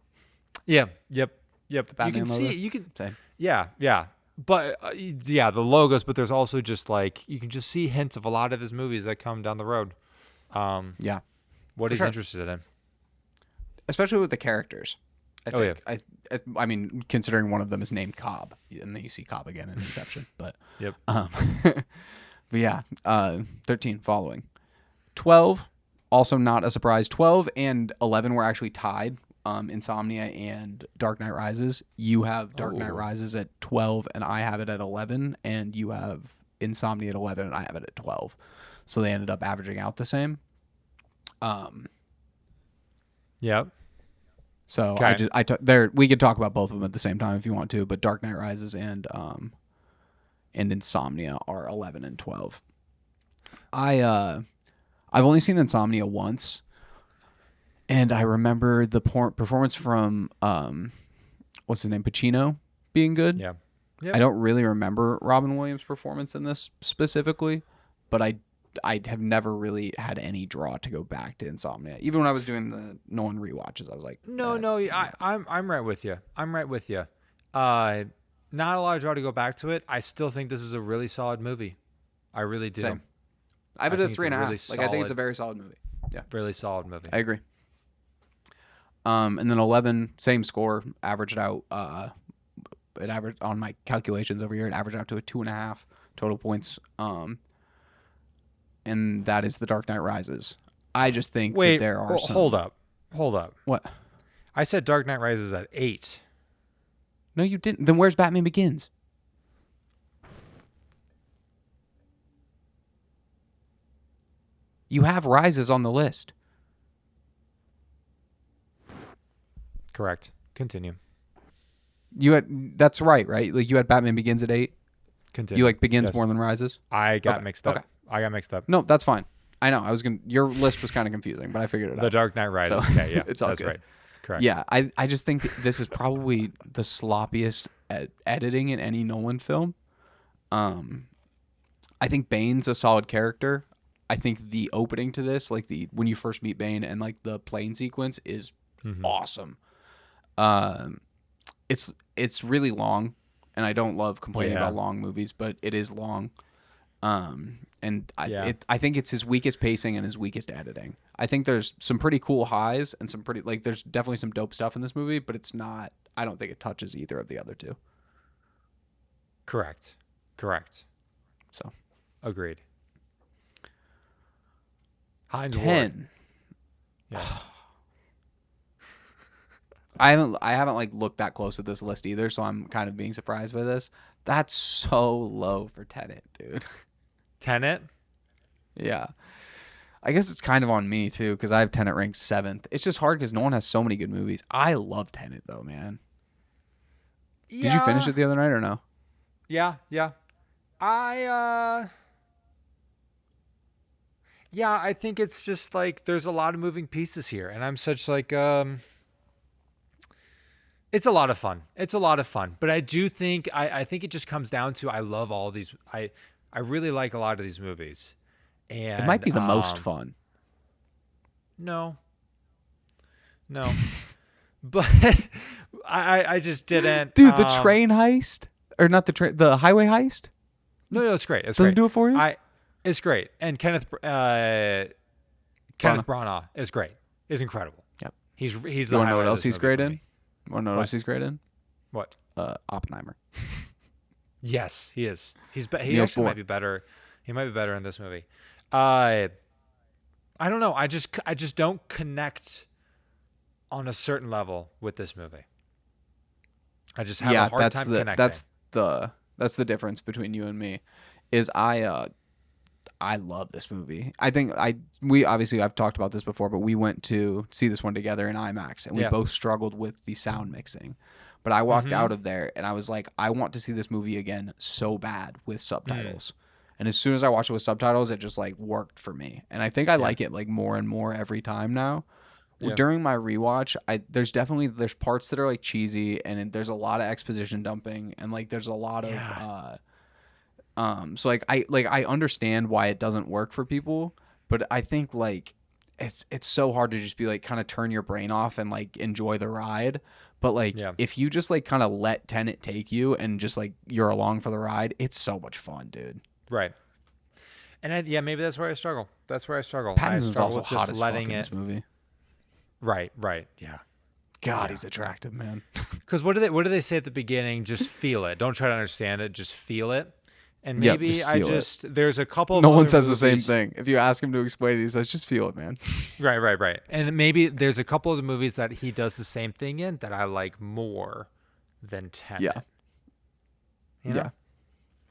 Yeah. Yep. Yep. The You can Batman see. logos? You can. Same. Yeah. Yeah. But yeah, the logos. But there's also just like you can just see hints of a lot of his movies that come down the road. Yeah. What For he's sure. interested in. Especially with the characters. I Oh, think I mean, considering one of them is named Cobb, and then you see Cobb again in Inception. But Yep. but yeah, 13 Following, 12 also not a surprise. 12 and 11 were actually tied. Insomnia and Dark Knight Rises. You have Dark Knight Oh. Rises at 12, and I have it at 11, and you have Insomnia at 11, and I have it at 12. So they ended up averaging out the same. Yep. So Okay. there we could talk about both of them at the same time if you want to, but Dark Knight Rises and Insomnia are 11 and 12. I've only seen Insomnia once, and I remember the performance from what's his name, Pacino, being good. Yeah. I Yep. don't really remember Robin Williams' performance in this specifically, but I have never really had any draw to go back to Insomnia. Even when I was doing the Nolan rewatches, I was like, No, no, I'm right with you. I'm right with you. Not a lot of draw to go back to it. I still think this is a really solid movie. I really do. same. I have I it at think it's three a and a half. really Like I think it's a solid, very solid movie. Yeah, really solid movie. I agree. And then 11, same score, averaged out. It averaged on my calculations over here. It averaged out to a 2.5 total points. And that is The Dark Knight Rises. I just think Wait, that there are some. hold up. What? I said Dark Knight Rises at 8. No, you didn't. Then where's Batman Begins? You have Rises on the list. Correct. Continue. That's right? Like you had Batman Begins at 8. Continue. You like Begins Yes. more than Rises? I got Okay, mixed up. okay. I got mixed up. No, that's fine. I know. Your list was kind of confusing, but I figured it The out. Dark Knight Rises. So, Okay, yeah. it's all that's good. right. Correct. Yeah, I just think this is probably the sloppiest editing in any Nolan film. I think Bane's a solid character. I think the opening to this, like when you first meet Bane and like the plane sequence, is awesome. It's really long, and I don't love complaining about long movies, but it is long. And I think it's his weakest pacing and his weakest editing. I think there's some pretty cool highs and some pretty there's definitely some dope stuff in this movie, but it's not. I don't think it touches either of the other two. Correct. So Agreed. Heinz Ward. 10. Yeah. I haven't like looked that close at this list either, so I'm kind of being surprised by this. That's so low for Tenet, dude. Tenet? Yeah. I guess it's kind of on me too, because I have Tenet ranked 7th. It's just hard because no one has so many good movies. I love Tenet though, man. Yeah. Did you finish it the other night or no? Yeah. I think it's just like there's a lot of moving pieces here, and I'm such like it's a lot of fun. But I do think I think it just comes down to I love all these. I really like a lot of these movies, and It might be the most fun. No, but I just didn't. Dude, the train heist or not the highway heist? No, it's great. It's Does great. it do it for you? It's great, and Kenneth Branagh is great. Is incredible. Yep. He's the You want to know highlight what of else this he's movie great for in? me. Want to know what else he's great in? What? Oppenheimer. Yes, he is. He Niels actually Bohr. might be better. He might be better in this movie. I don't know. I just don't connect on a certain level with this movie. I just have a hard time connecting. That's the difference between you and me. Is I love this movie. I think I've talked about this before, but we went to see this one together in IMAX, and we both struggled with the sound mixing. But I walked out of there and I was like, I want to see this movie again so bad with subtitles. And as soon as I watched it with subtitles, it just like worked for me. And I think I like it like more and more every time now. Yeah. During my rewatch, there's parts that are like cheesy, and there's a lot of exposition dumping, and like there's a lot of so I understand why it doesn't work for people, but I think like it's so hard to just be like kind of turn your brain off and like enjoy the ride. But like if you just like kind of let Tenet take you and just like you're along for the ride, it's so much fun, dude. Right. And maybe that's where I struggle. Pattinson's also with hot just as letting fuck in it. this movie. Right. Yeah. God, he's attractive, man. Because what do they say at the beginning? Just feel it. Don't try to understand it. Just feel it. And maybe there's a couple of Nolan says movies, the same thing. If you ask him to explain it, he says, just feel it, man. Right. And maybe there's a couple of the movies that he does the same thing in that I like more than Tenet. Yeah. You know?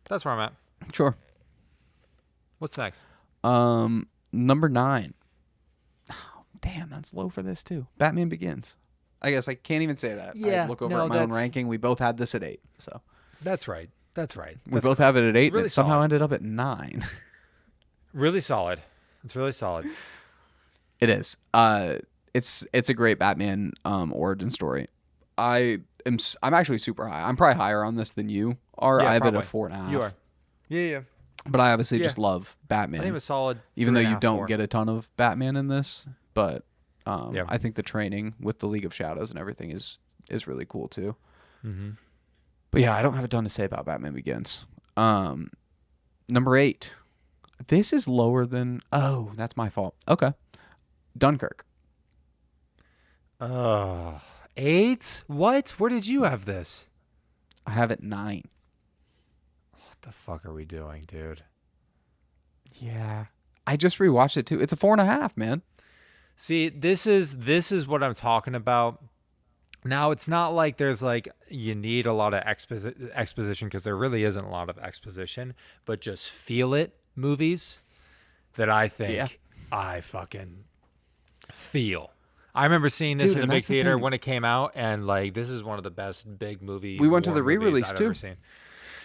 That's where I'm at. Sure. What's next? Number 9. Oh, damn, that's low for this too. Batman Begins. I guess I can't even say that. Yeah, I look over at my own ranking. We both had this at 8. So that's right. We both have it at 8, really and it somehow ended up at 9. Really solid. It's really solid. It is. It's a great Batman origin story. I'm actually super high. I'm probably higher on this than you are. Yeah, I have probably. it at 4.5. You are. Yeah. But I obviously just love Batman. I think it was solid. Even though you 3.5, don't 4. get a ton of Batman in this, but Yeah. I think the training with the League of Shadows and everything is really cool too. Mm-hmm. But yeah, I don't have a ton to say about Batman Begins. Number 8. This is lower than... Oh, that's my fault. Okay. Dunkirk. 8? What? Where did you have this? I have it 9. What the fuck are we doing, dude? Yeah. I just rewatched it too. It's a 4.5, man. See, this is what I'm talking about. Now, it's not like there's like you need a lot of exposition because there really isn't a lot of exposition, but just feel it movies that I think I fucking feel. I remember seeing this in a big theater when it came out, and like this is one of the best big movie. We went to the re-release too. Ever seen.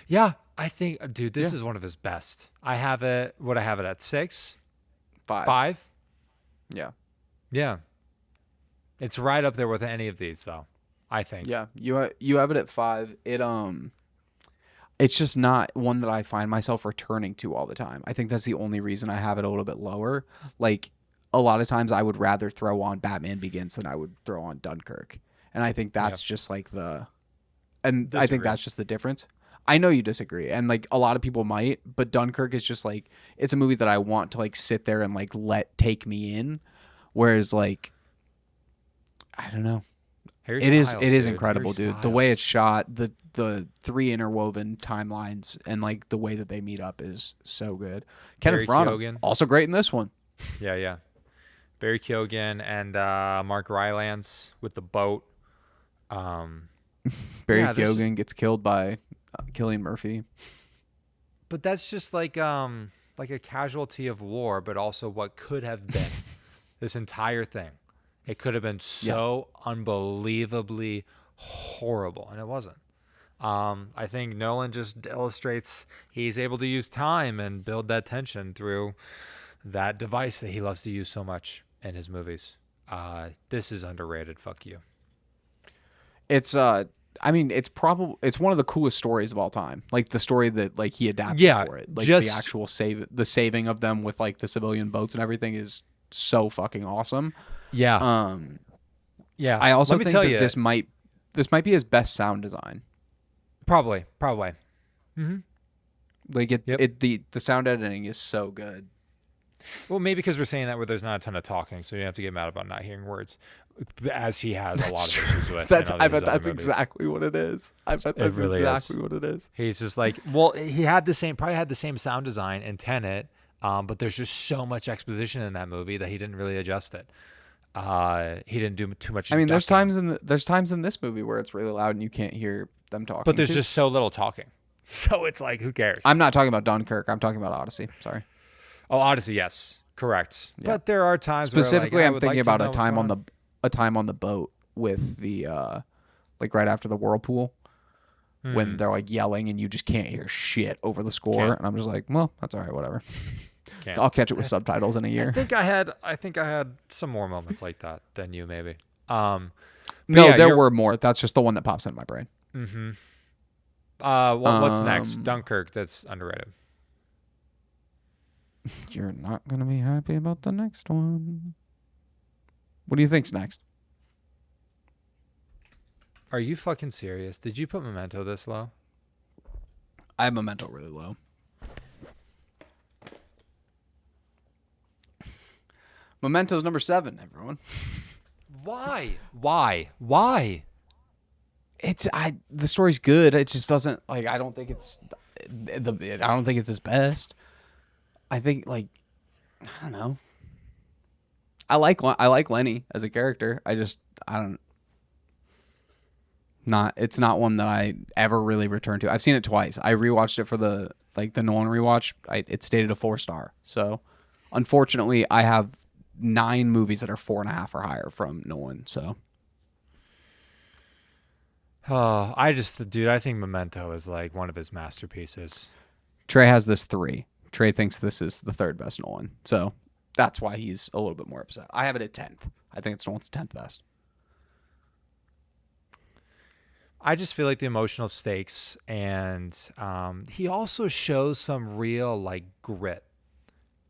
Yeah, I think, dude, this is one of his best. I have it. What I have it at 6, 5. Yeah. Yeah. It's right up there with any of these, though. I think. Yeah, you have it at 5. It's just not one that I find myself returning to all the time. I think that's the only reason I have it a little bit lower. Like a lot of times, I would rather throw on Batman Begins than I would throw on Dunkirk, and I think that's just like I think that's just the difference. I know you disagree, and like a lot of people might, but Dunkirk is just like it's a movie that I want to like sit there and like let take me in, whereas like I don't know. It is incredible, dude. The way it's shot, the 3 interwoven timelines, and like the way that they meet up is so good. Kenneth Branagh, also great in this one. Yeah. Barry Keoghan and Mark Rylance with the boat. Barry Keoghan gets killed by Cillian Murphy. But that's just like a casualty of war, but also what could have been. This entire thing. It could have been so unbelievably horrible, and it wasn't. I think Nolan just illustrates he's able to use time and build that tension through that device that he loves to use so much in his movies. This is underrated. Fuck you. It's I mean, it's one of the coolest stories of all time. Like the story that like he adapted for it. Like the actual saving of them with like the civilian boats and everything is so fucking awesome. Yeah. Yeah. I also think that this might be his best sound design. Probably. Mm-hmm. Like the sound editing is so good. Well, maybe because we're saying that where there's not a ton of talking, so you have to get mad about not hearing words, as he has a lot of issues with. I bet that's exactly what it is. I bet that's really exactly what it is. He's just like, well, he probably had the same sound design in Tenet, but there's just so much exposition in that movie that he didn't really adjust it. He didn't do too much. I mean, there's times in this movie where it's really loud and you can't hear them talking. But there's just so little talking, so it's like, who cares? I'm not talking about Dunkirk. I'm talking about Odyssey. Sorry. Oh, Odyssey, yes, correct. Yeah. But there are times specifically where, I'm thinking about a time on the boat with the like right after the whirlpool when they're like yelling and you just can't hear shit over the score, and I'm just like, well, that's all right, whatever. Can't. I'll catch it with subtitles in a year. I think I had some more moments like that than you maybe. No, yeah, there were more. That's just the one that pops into my brain. Mm-hmm. What's next? Dunkirk. That's underrated. You're not gonna be happy about the next one. What do you think's next? Are you fucking serious? Did you put Memento this low? I have Memento really low. Memento's number 7, everyone. Why? The story's good. It just doesn't I don't think it's his best. I think I don't know. I like Lenny as a character. It's not one that I ever really return to. I've seen it twice. I rewatched it for the Nolan rewatch. It stayed at a 4-star. So unfortunately I have 9 movies that are 4.5 or higher from Nolan. So I think Memento is like one of his masterpieces. Trey has this 3. Trey thinks this is the 3rd best Nolan. So that's why he's a little bit more upset. I have it at 10th. I think it's Nolan's 10th best. I just feel like the emotional stakes, and he also shows some real grit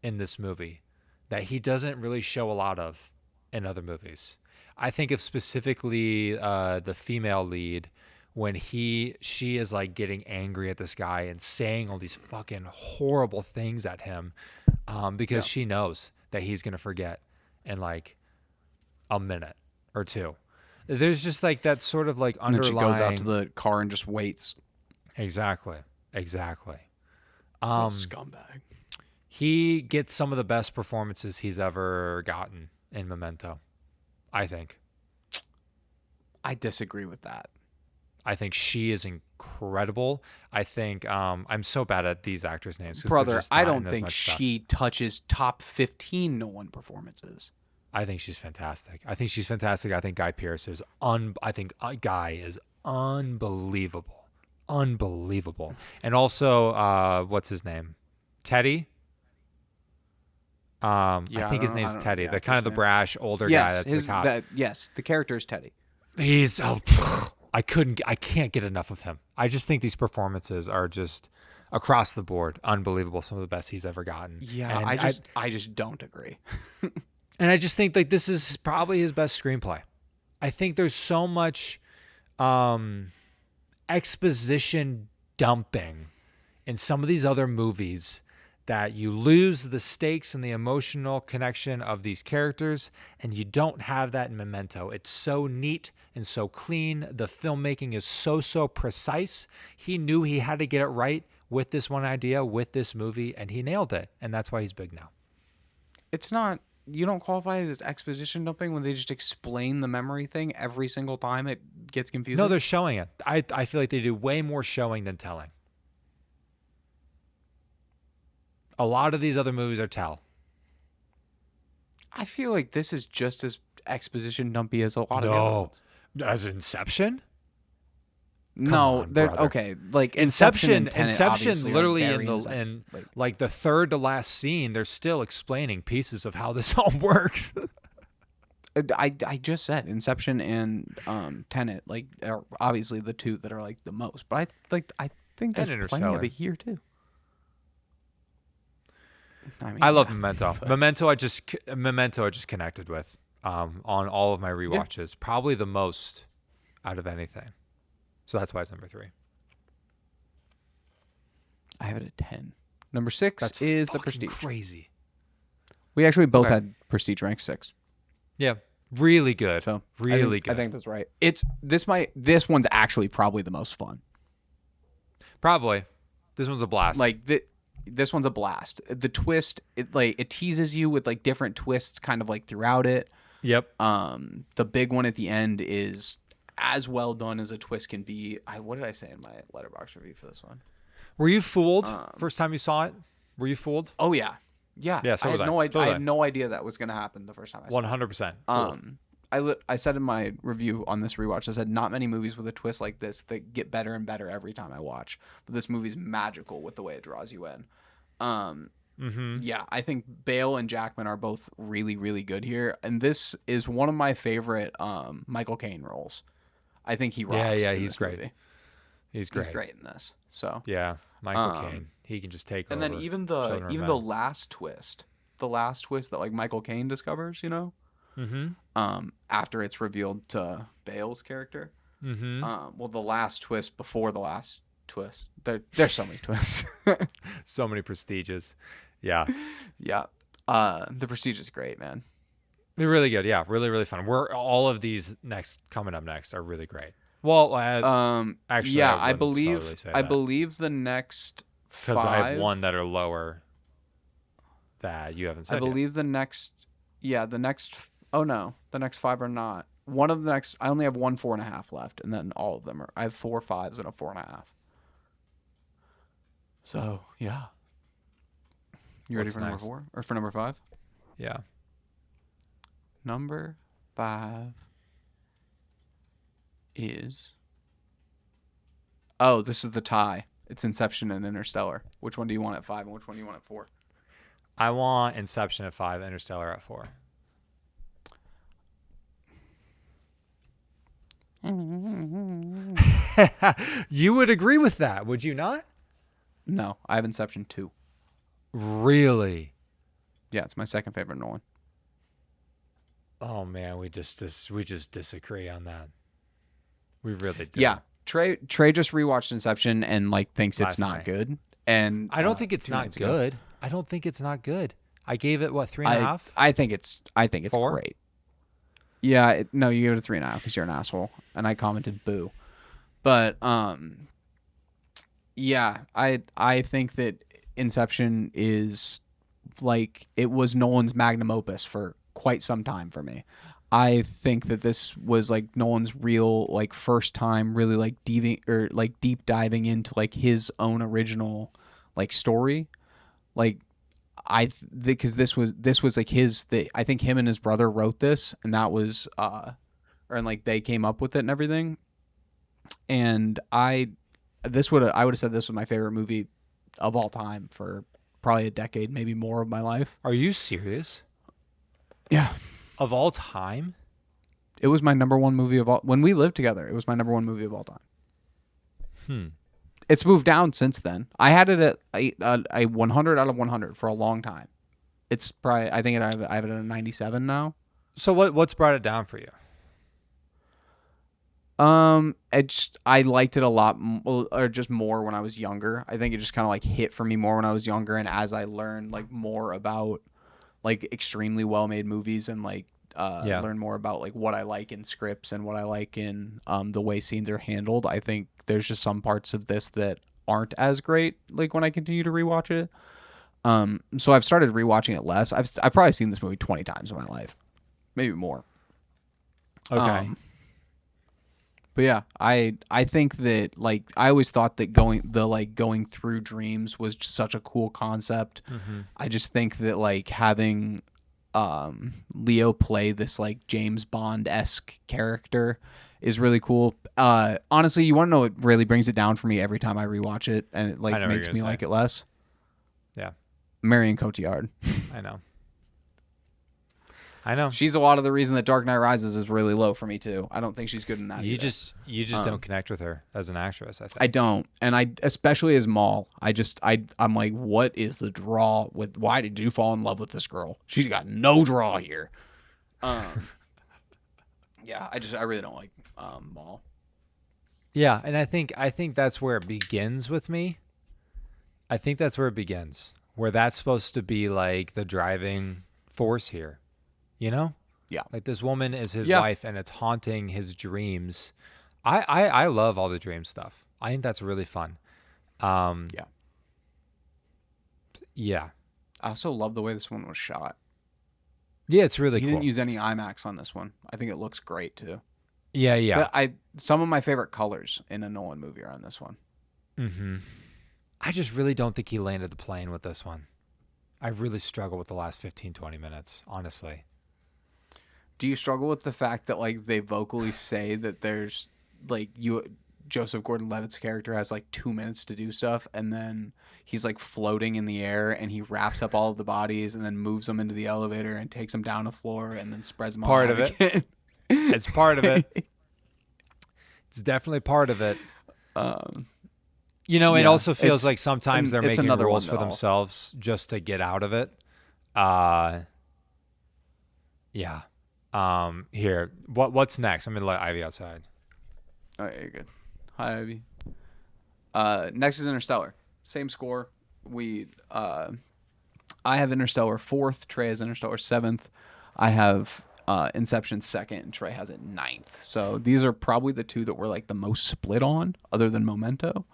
in this movie that he doesn't really show a lot of in other movies. I think of specifically the female lead when she is getting angry at this guy and saying all these fucking horrible things at him because she knows that he's gonna forget in a minute or two. There's just that sort of underlying. And then she goes out to the car and just waits. Exactly. Scumbag. He gets some of the best performances he's ever gotten in Memento, I think. I disagree with that. I think she is incredible. I think I'm so bad at these actors' names. Brother, I don't think she touches top 15 Nolan performances. I think she's fantastic. I think Guy Pearce is Guy is unbelievable. And also, what's his name? Teddy? I think his name's Teddy. The kind of the brash older guy that's the cop. Yes, the character is Teddy. He's I can't get enough of him. I just think these performances are just across the board unbelievable. Some of the best he's ever gotten. Yeah, and I just don't agree. And I just think this is probably his best screenplay. I think there's so much exposition dumping in some of these other movies that you lose the stakes and the emotional connection of these characters, and you don't have that in Memento. It's so neat and so clean. The filmmaking is so precise. He knew he had to get it right with this one idea, with this movie, and he nailed it, and that's why he's big now. It's not... You don't qualify it as exposition dumping when they just explain the memory thing every single time it gets confusing? No, they're showing it. I feel like they do way more showing than telling. A lot of these other movies are tell. I feel like this is just as exposition dumpy as a lot of the other ones. As Inception? No, they're okay. Inception literally in the third to last scene, they're still explaining pieces of how this all works. I just said Inception and Tenet are obviously the two that are the most, but I think there's plenty of it here too. I love Memento. Memento I just connected with on all of my rewatches, probably the most out of anything. So that's why it's number 3. I have it at 10. Number 6 is The Prestige. Crazy. We actually both had Prestige ranked 6. Yeah, really good. So really good. I think that's right. This one's actually probably the most fun. Probably, this one's a blast. This one's a blast. The twist, it teases you with different twists, kind of throughout it. Yep. The big one at the end is as well done as a twist can be. What did I say in my Letterboxd review for this one? Were you fooled first time you saw it? Were you fooled? Oh yeah. Yeah. So I had no idea that was going to happen the first time I saw it. 100%. I said in my review on this rewatch, I said not many movies with a twist like this that get better and better every time I watch. But this movie's magical with the way it draws you in. Yeah, I think Bale and Jackman are both really, really good here, and this is one of my favorite Michael Caine roles. I think he rocks in he's this great. movie. He's He's great. great in this. So Yeah, Michael Caine. He can just take and over. then even Children of the Men. last twist, that like Michael Caine discovers, Mm-hmm. after it's revealed to Bale's character. Mm-hmm. Well, the last twist before the last twist. There's so many twists. So many prestiges. Yeah. Yeah. The Prestige is great, man. They're really good. Yeah, really, really fun. We're all of these coming up next are really great. Well, actually, Yeah, I wouldn't solely say I that believe the next because I have 5. one that are lower that you haven't I said yet. believe the next. Yeah, the next. Oh no, the next 5 are not. One of the next. I only have one 4.5 left, and then all of them are. I have 4 5s and a 4.5. So yeah. You ready What's for number next? 4 or for number 5? Yeah. Number 5 is. Oh, this is the tie. It's Inception and Interstellar. Which one do you want at 5 and which one do you want at 4? I want Inception at 5, Interstellar at 4. You would agree with that, would you not? No, I have Inception 2. Really? Yeah, it's my second favorite Nolan. Oh man, we just disagree on that. We really do. Yeah, Trey just rewatched Inception and like thinks it's Last not night. good. And I don't think it's 2 not nights ago. good. I don't think it's not good. I gave it what 3.5. I think it's 4? great. Yeah, no, you gave it a 3.5 because you're an asshole, and I commented boo. But yeah, I think that Inception is like it was Nolan's magnum opus for quite some time for me. I think that this was like Nolan's real like first time really like deep diving into like his own original like story. Like because this was like I think him and his brother wrote this, and that was and like they came up with it and everything. And I would have said this was my favorite movie of all time for probably a decade, maybe more of my life. Are you serious? Yeah. Of all time? It was my number one movie of all. When we lived together, it was my number one movie of all time. It's moved down since then. I had it at a 100 out of 100 for a long time. It's probably I have it at a 97 now. So what's brought it down for you? I liked it a lot, or just more when I was younger. I think it just kind of like hit for me more when I was younger, and as I learned like more about like extremely well made movies and like learn more about like what I like in scripts and what I like in the way scenes are handled. I think there's just some parts of this that aren't as great like when I continue to rewatch it. So I've started rewatching it less. I've probably seen this movie 20 times in my life, maybe more. Okay. But yeah, I think that like I always thought that going through dreams was just such a cool concept. Mm-hmm. I just think that like having Leo play this like James Bond-esque character is really cool. Honestly, you want to know what really brings it down for me every time I rewatch it, and it like makes me like it less? Yeah. Marion Cotillard. I know. She's a lot of the reason that Dark Knight Rises is really low for me too. I don't think she's good in that. You just don't connect with her as an actress, I think. I don't. And I especially as Maul, I'm like, what is the draw with why did you fall in love with this girl? She's got no draw here. Yeah, I really don't like Maul. Yeah, and I think that's where it begins with me. I think that's where it begins. Where that's supposed to be like the driving force here. You know? Yeah. Like this woman is his wife and it's haunting his dreams. I love all the dream stuff. I think that's really fun. Yeah. I also love the way this one was shot. Yeah, it's really cool. He didn't use any IMAX on this one. I think it looks great too. Yeah. But some of my favorite colors in a Nolan movie are on this one. Mm-hmm. I just really don't think he landed the plane with this one. I really struggle with the last 15, 20 minutes, honestly. Do you struggle with the fact that like they vocally say that there's like Joseph Gordon-Levitt's character has like 2 minutes to do stuff, and then he's like floating in the air, and he wraps up all of the bodies, and then moves them into the elevator and takes them down the floor, and then spreads them all Part out of it. again. It's part of it. It's definitely part of it. It also feels like sometimes they're making rules for themselves just to get out of it. Yeah. Here, what's next? I'm gonna let Ivy outside. All right, you're good. Hi, Ivy. Next is Interstellar. Same score. I have Interstellar 4th. Trey has Interstellar 7th. I have Inception 2nd, and Trey has it 9th. So these are probably the two that we're like the most split on, other than Memento.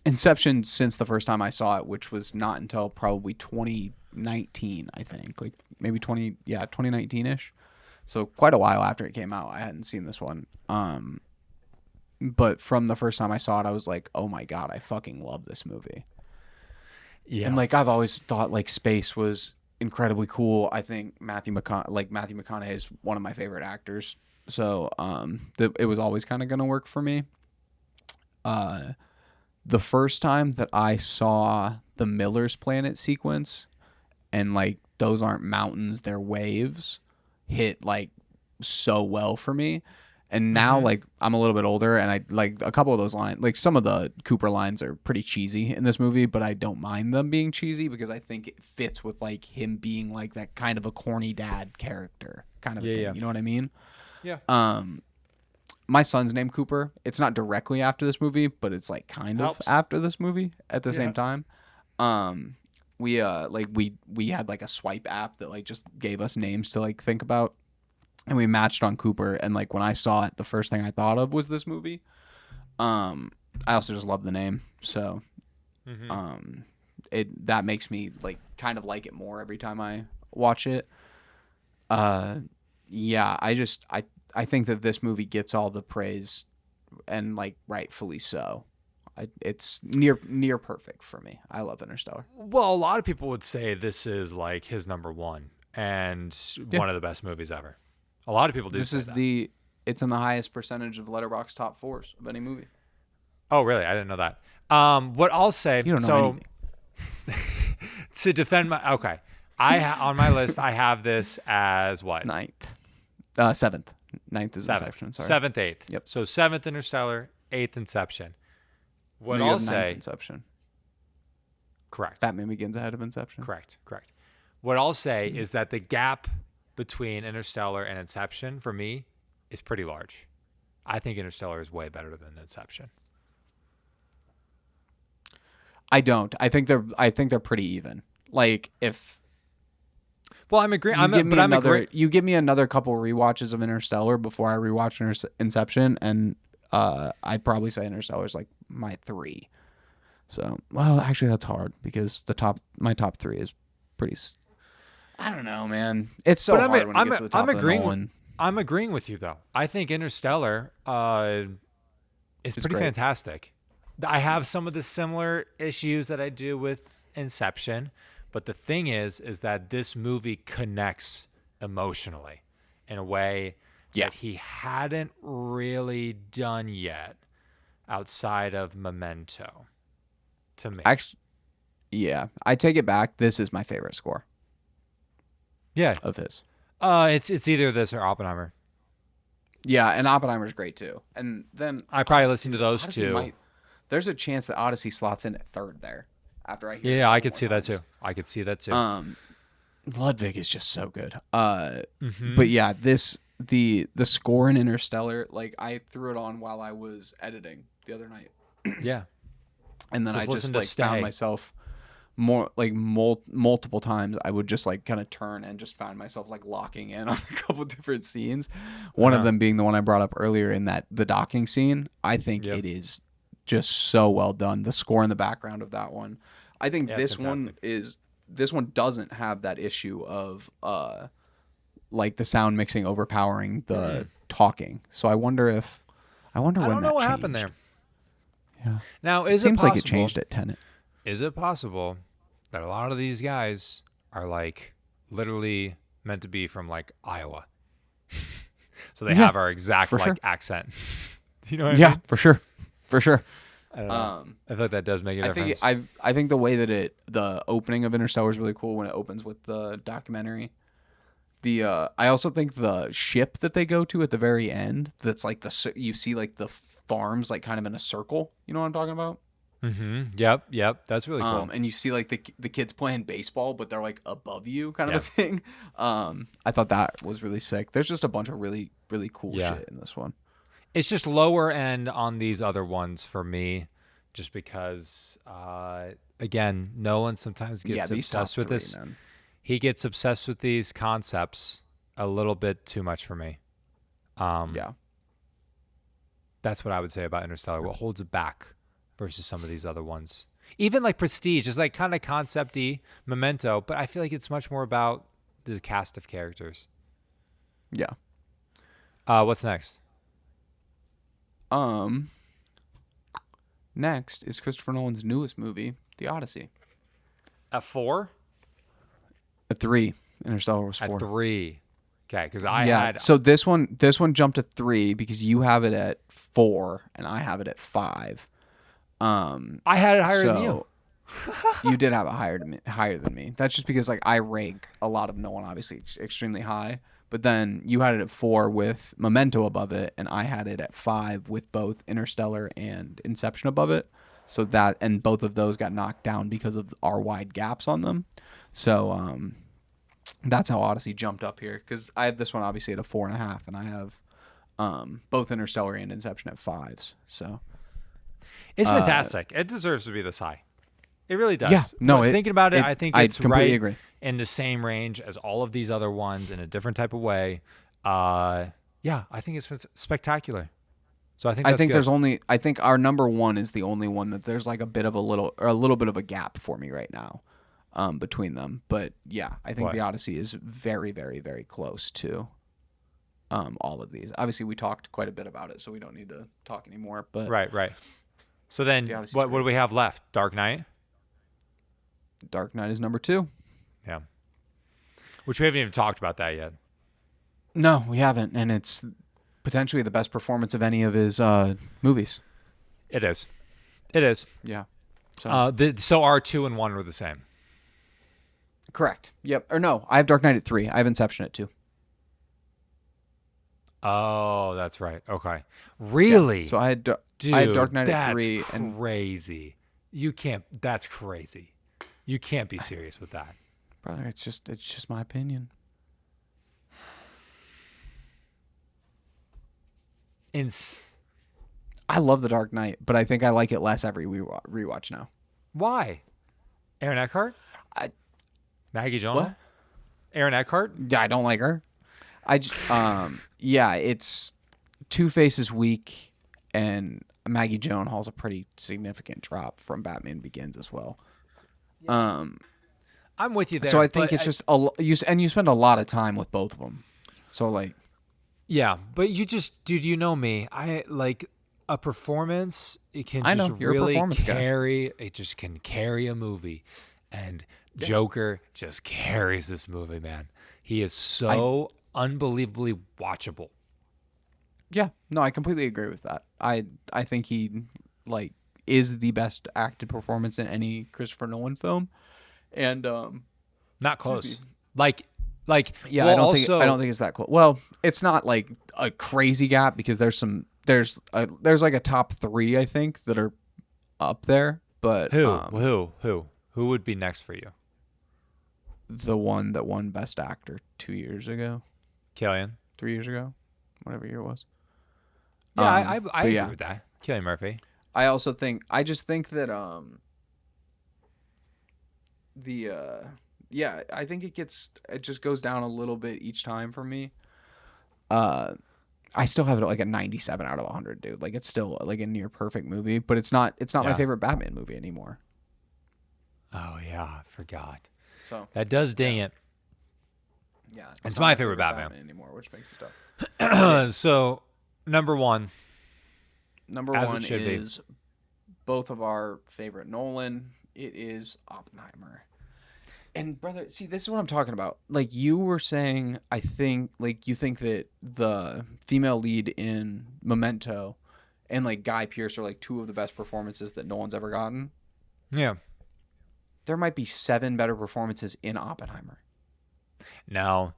Inception, since the first time I saw it, which was not until probably 2019, I think, like maybe 2019-ish. So quite a while after it came out, I hadn't seen this one. But from the first time I saw it, I was like, oh my God, I fucking love this movie. Yeah. And like, I've always thought like space was incredibly cool. I think Matthew McConaughey is one of my favorite actors. So it was always kind of going to work for me. The first time that I saw the Miller's Planet sequence, and like those aren't mountains, they're waves, hit like so well for me. And now like I'm a little bit older, and I like a couple of those lines, like some of the Cooper lines are pretty cheesy in this movie, but I don't mind them being cheesy because I think it fits with like him being like that kind of a corny dad character kind of a thing. Yeah. You know what I mean? Yeah. My son's named Cooper. It's not directly after this movie, but it's like kind of after this movie at the same time. We had like a swipe app that like just gave us names to like think about, and we matched on Cooper. And like when I saw it, the first thing I thought of was this movie. I also just love the name, so that makes me like kind of like it more every time I watch it. I think that this movie gets all the praise, and like rightfully so. It's near perfect for me. I love Interstellar. Well, a lot of people would say this is like his number one and one of the best movies ever. A lot of people do. It's in the highest percentage of Letterboxd top 4s of any movie. Oh, really? I didn't know that. What I'll say. You don't know anything. To defend my on my list I have this as what? 9th, 7th. 9th is Inception. Sorry. 7th, 8th. Yep. So 7th Interstellar, 8th Inception. What I'll say. 9th Inception. Correct. Batman Begins ahead of Inception. Correct. What I'll say is that the gap between Interstellar and Inception for me is pretty large. I think Interstellar is way better than Inception. I don't. I think they're pretty even. Like if. Well, I'm agreeing. You give me another couple rewatches of Interstellar before I rewatch Inception, and I'd probably say Interstellar is like my 3. So, well, actually, that's hard because my top 3 is pretty. I don't know, man. It's so hard when it gets to the top of Nolan. I'm agreeing with you though. I think Interstellar is pretty fantastic. I have some of the similar issues that I do with Inception. But the thing is that this movie connects emotionally in a way that he hadn't really done yet outside of Memento, to me. Actually, yeah. I take it back. This is my favorite score. Yeah. Of his. It's either this or Oppenheimer. Yeah, and Oppenheimer's great too. And then I probably listen to those two. There's a chance that Odyssey slots in at 3rd there. After I hear I could see that too. Ludwig is just so good. But yeah, the score in Interstellar, like I threw it on while I was editing the other night. Yeah. And then I just like found myself more like multiple times I would just like kind of turn and just found myself like locking in on a couple different scenes. One of them being the one I brought up earlier in the docking scene. I think it is just so well done. The score in the background of that one. I think this one doesn't have that issue of like the sound mixing overpowering the talking. So I wonder when that changed. I don't know what happened there. Yeah. Now, it seems like it changed at Tenet. Is it possible that a lot of these guys are like literally meant to be from like Iowa? So they have our exact accent. You know what I Yeah, mean? for sure. I don't know. I feel like that does make a I difference. think I think the way that the opening of Interstellar is really cool when it opens with the documentary. I also think the ship that they go to at the very end, that's like you see like the farms like kind of in a circle. You know what I'm talking about? Yep. That's really cool. And you see like the kids playing baseball, but they're like above you, kind of Yeah. a thing. I thought that was really sick. There's just a bunch of really really cool Yeah. shit in this one. It's just lower end on these other ones for me, just because, again, Nolan sometimes gets These top obsessed with three, this. man. He gets obsessed with these concepts a little bit too much for me. Yeah. That's what I would say about Interstellar. What holds it back versus some of these other ones? Even like Prestige is like kind of concept-y, Memento, but I feel like it's much more about the cast of characters. Yeah. What's next? Next is Christopher Nolan's newest movie, The Odyssey. At 4? At 3. Interstellar was 4. At 3. Okay, because I had. So this one jumped to 3 because you have it at 4 and I have it at 5. I had it higher than you. You did have it higher than me. That's just because like I rank a lot of Nolan obviously extremely high, but then you had it at 4 with Memento above it, and I had it at 5 with both Interstellar and Inception above it. So and both of those got knocked down because of our wide gaps on them. So that's how Odyssey jumped up here, because I have this one obviously at a 4.5, and I have both Interstellar and Inception at 5s. So it's fantastic. It deserves to be this high. It really does. Yeah, no, thinking about it, I think it's completely right agree. in the same range as all of these other ones in a different type of way. I think it's spectacular. So I think good. I think our number 1 is the only one that there's like a little bit of a gap for me right now between them. But yeah, I think The Odyssey is very, very, very close to all of these. Obviously, we talked quite a bit about it, so we don't need to talk anymore. But right. So then, what do we have left? Dark Knight. Dark Knight is number 2. Yeah. Which we haven't even talked about that yet. No, we haven't, and it's potentially the best performance of any of his movies. It is. Yeah. So our 2 and 1 were the same. Correct. Yep. Or no, I have Dark Knight at 3. I have Inception at 2. Oh, that's right. Okay. Really? Yeah. So I had Dark Knight at 3. That's crazy. You can't. That's crazy. You can't be serious with that, brother. It's just my opinion. I love The Dark Knight, but I think I like it less every rewatch now. Why? Aaron Eckhart? Maggie Gyllenhaal? What? Aaron Eckhart? Yeah, I don't like her. It's Two-Face is weak, and Maggie Gyllenhaal's a pretty significant drop from Batman Begins as well. I'm with you there. So I think it's just you spend a lot of time with both of them. So like, yeah, but dude, you know me. I like a performance. It can just really carry. It just can carry a movie, and Joker just carries this movie, man. He is so unbelievably watchable. Yeah, no, I completely agree with that. I think he is the best acted performance in any Christopher Nolan film. And not close. Like yeah, well, I don't think it's that close. Well, it's not like a crazy gap, because there's like a top 3 I think that are up there. But who would be next for you? The one that won Best Actor 2 years ago, Cillian. 3 years ago, whatever year it was. Yeah, I agree with that. Cillian Murphy. I just think that I think it just goes down a little bit each time for me. I still have it at like a 97 out of 100, dude. Like, it's still like a near perfect movie, but it's not my favorite Batman movie anymore. Oh yeah, I forgot. So that does ding it. Yeah, it's my favorite Batman anymore, which makes it tough. So number one is both of our favorite Nolan. It is Oppenheimer. And brother, see, this is what I'm talking about. Like, you were saying, I think, like, you think that the female lead in Memento and like Guy Pearce are like two of the best performances that Nolan's ever gotten. Yeah. There might be 7 better performances in Oppenheimer. No,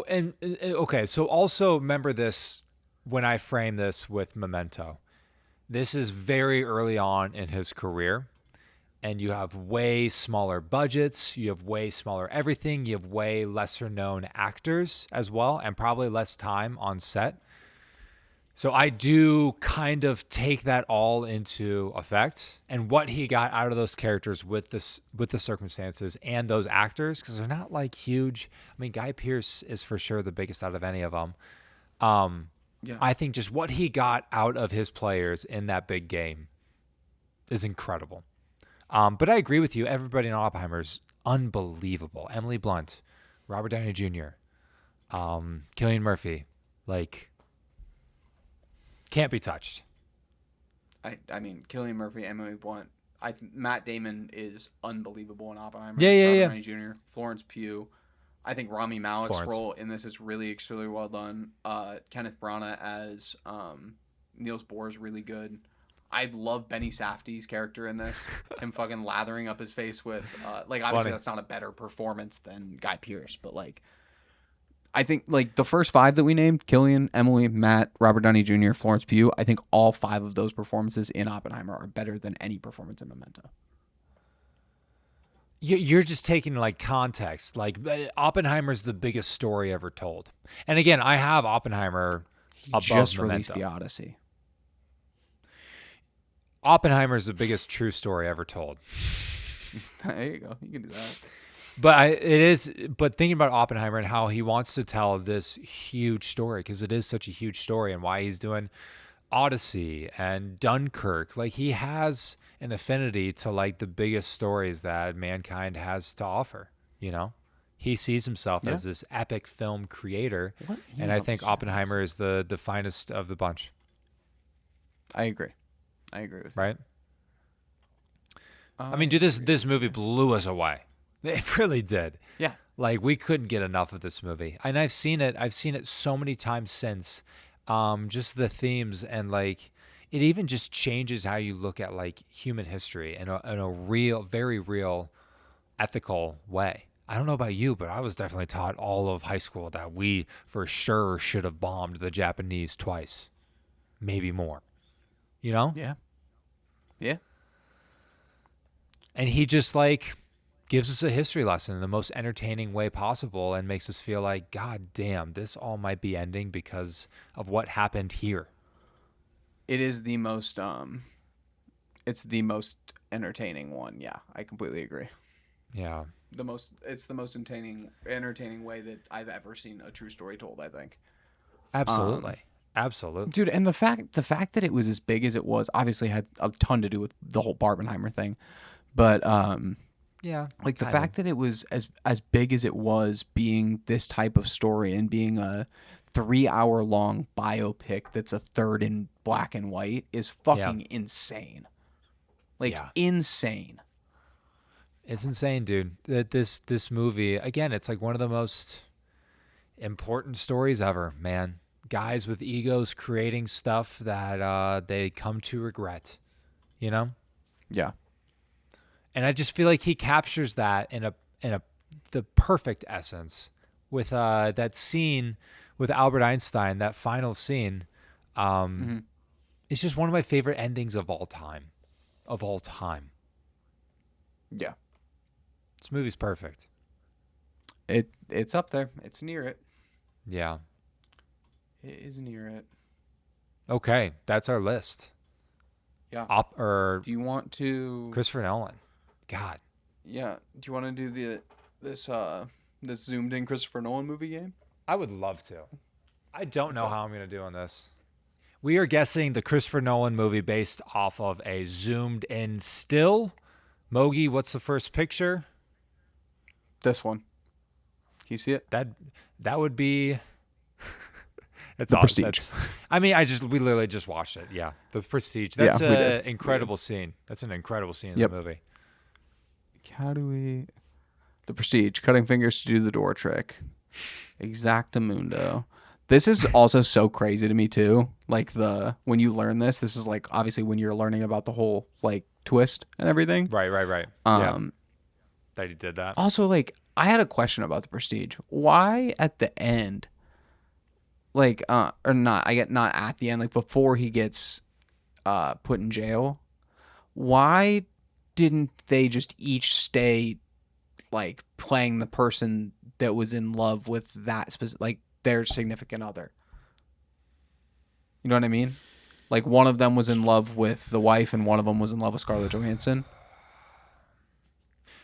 and okay. So also remember this when I frame this with Memento. This is very early on in his career, and you have way smaller budgets. You have way smaller everything. You have way lesser known actors as well, and probably less time on set. So I do kind of take that all into effect, and what he got out of those characters with the circumstances and those actors, because they're not like huge. I mean, Guy Pearce is for sure the biggest out of any of them. Yeah. I think just what he got out of his players in that big game is incredible. But I agree with you. Everybody in Oppenheimer is unbelievable. Emily Blunt, Robert Downey Jr., Cillian Murphy, like. Can't be touched. I mean, Cillian Murphy, Emily Blunt. Matt Damon is unbelievable in Oppenheimer. Yeah. Robert Downey Jr., Florence Pugh. I think Rami Malek's role in this is really extremely well done. Kenneth Branagh as Niels Bohr is really good. I love Benny Safdie's character in this. Him fucking lathering up his face with like obviously funny. That's not a better performance than Guy Pearce, but like I think like the first 5 that we named, Cillian, Emily, Matt, Robert Downey Jr., Florence Pugh, I think all 5 of those performances in Oppenheimer are better than any performance in Memento. You're just taking like context. Like Oppenheimer's the biggest story ever told. And again, I have Oppenheimer above Just Memento. released the Odyssey. Oppenheimer's the biggest true story ever told. There you go. You can do that. But thinking about Oppenheimer and how he wants to tell this huge story, because it is such a huge story, and why he's doing Odyssey and Dunkirk, like he has an affinity to like the biggest stories that mankind has to offer. You know, he sees himself as this epic film creator, and I think Oppenheimer is the finest of the bunch. I agree with you. Right? I mean, dude, this movie blew us away. It really did. Yeah. Like we couldn't get enough of this movie. And I've seen it so many times since. Just the themes, and like it even just changes how you look at like human history in a real, very real ethical way. I don't know about you, but I was definitely taught all of high school that we for sure should have bombed the Japanese twice, maybe more. You know? Yeah. Yeah. And he just like gives us a history lesson in the most entertaining way possible, and makes us feel like, God damn, this all might be ending because of what happened here. It is the most it's the most entertaining one. Yeah, I completely agree. Yeah. It's the most entertaining way that I've ever seen a true story told, I think. Absolutely. Absolutely. Dude, and the fact that it was as big as it was obviously had a ton to do with the whole Barbenheimer thing. But yeah. like the fact that it was as big as it was, being this type of story and being a 3-hour long biopic that's a third in black and white is fucking insane. Like insane. It's insane, dude. That this movie, again, it's like one of the most important stories ever, man. Guys with egos creating stuff that they come to regret, you know? Yeah. And I just feel like he captures that in the perfect essence with that scene with Albert Einstein, that final scene. It's just one of my favorite endings of all time. Of all time. Yeah. This movie's perfect. It's up there. It's near it. Yeah. It is near it. Okay, that's our list. Yeah. Do you want to Christopher Nolan? God. Yeah. Do you want to do this zoomed in Christopher Nolan movie game? I would love to. I don't know how I'm going to do on this. We are guessing the Christopher Nolan movie based off of a zoomed in still. Mogi, what's the first picture? This one. Can you see it? That would be It's The awesome. Prestige. We literally just watched it. Yeah, The Prestige. That's an incredible scene. That's an incredible scene in the movie. How do we? The Prestige, cutting fingers to do the door trick. Exactamundo. This is also so crazy to me too. Like when you learn this is like obviously when you're learning about the whole like twist and everything. Right. Yeah, Um that he did that. Also, like, I had a question about the Prestige. Why at the end, like, or not? I get not at the end, like before he gets put in jail. Why didn't they just each stay like playing the person that was in love with that specific, like their significant other? You know what I mean? Like one of them was in love with the wife, and one of them was in love with Scarlett Johansson.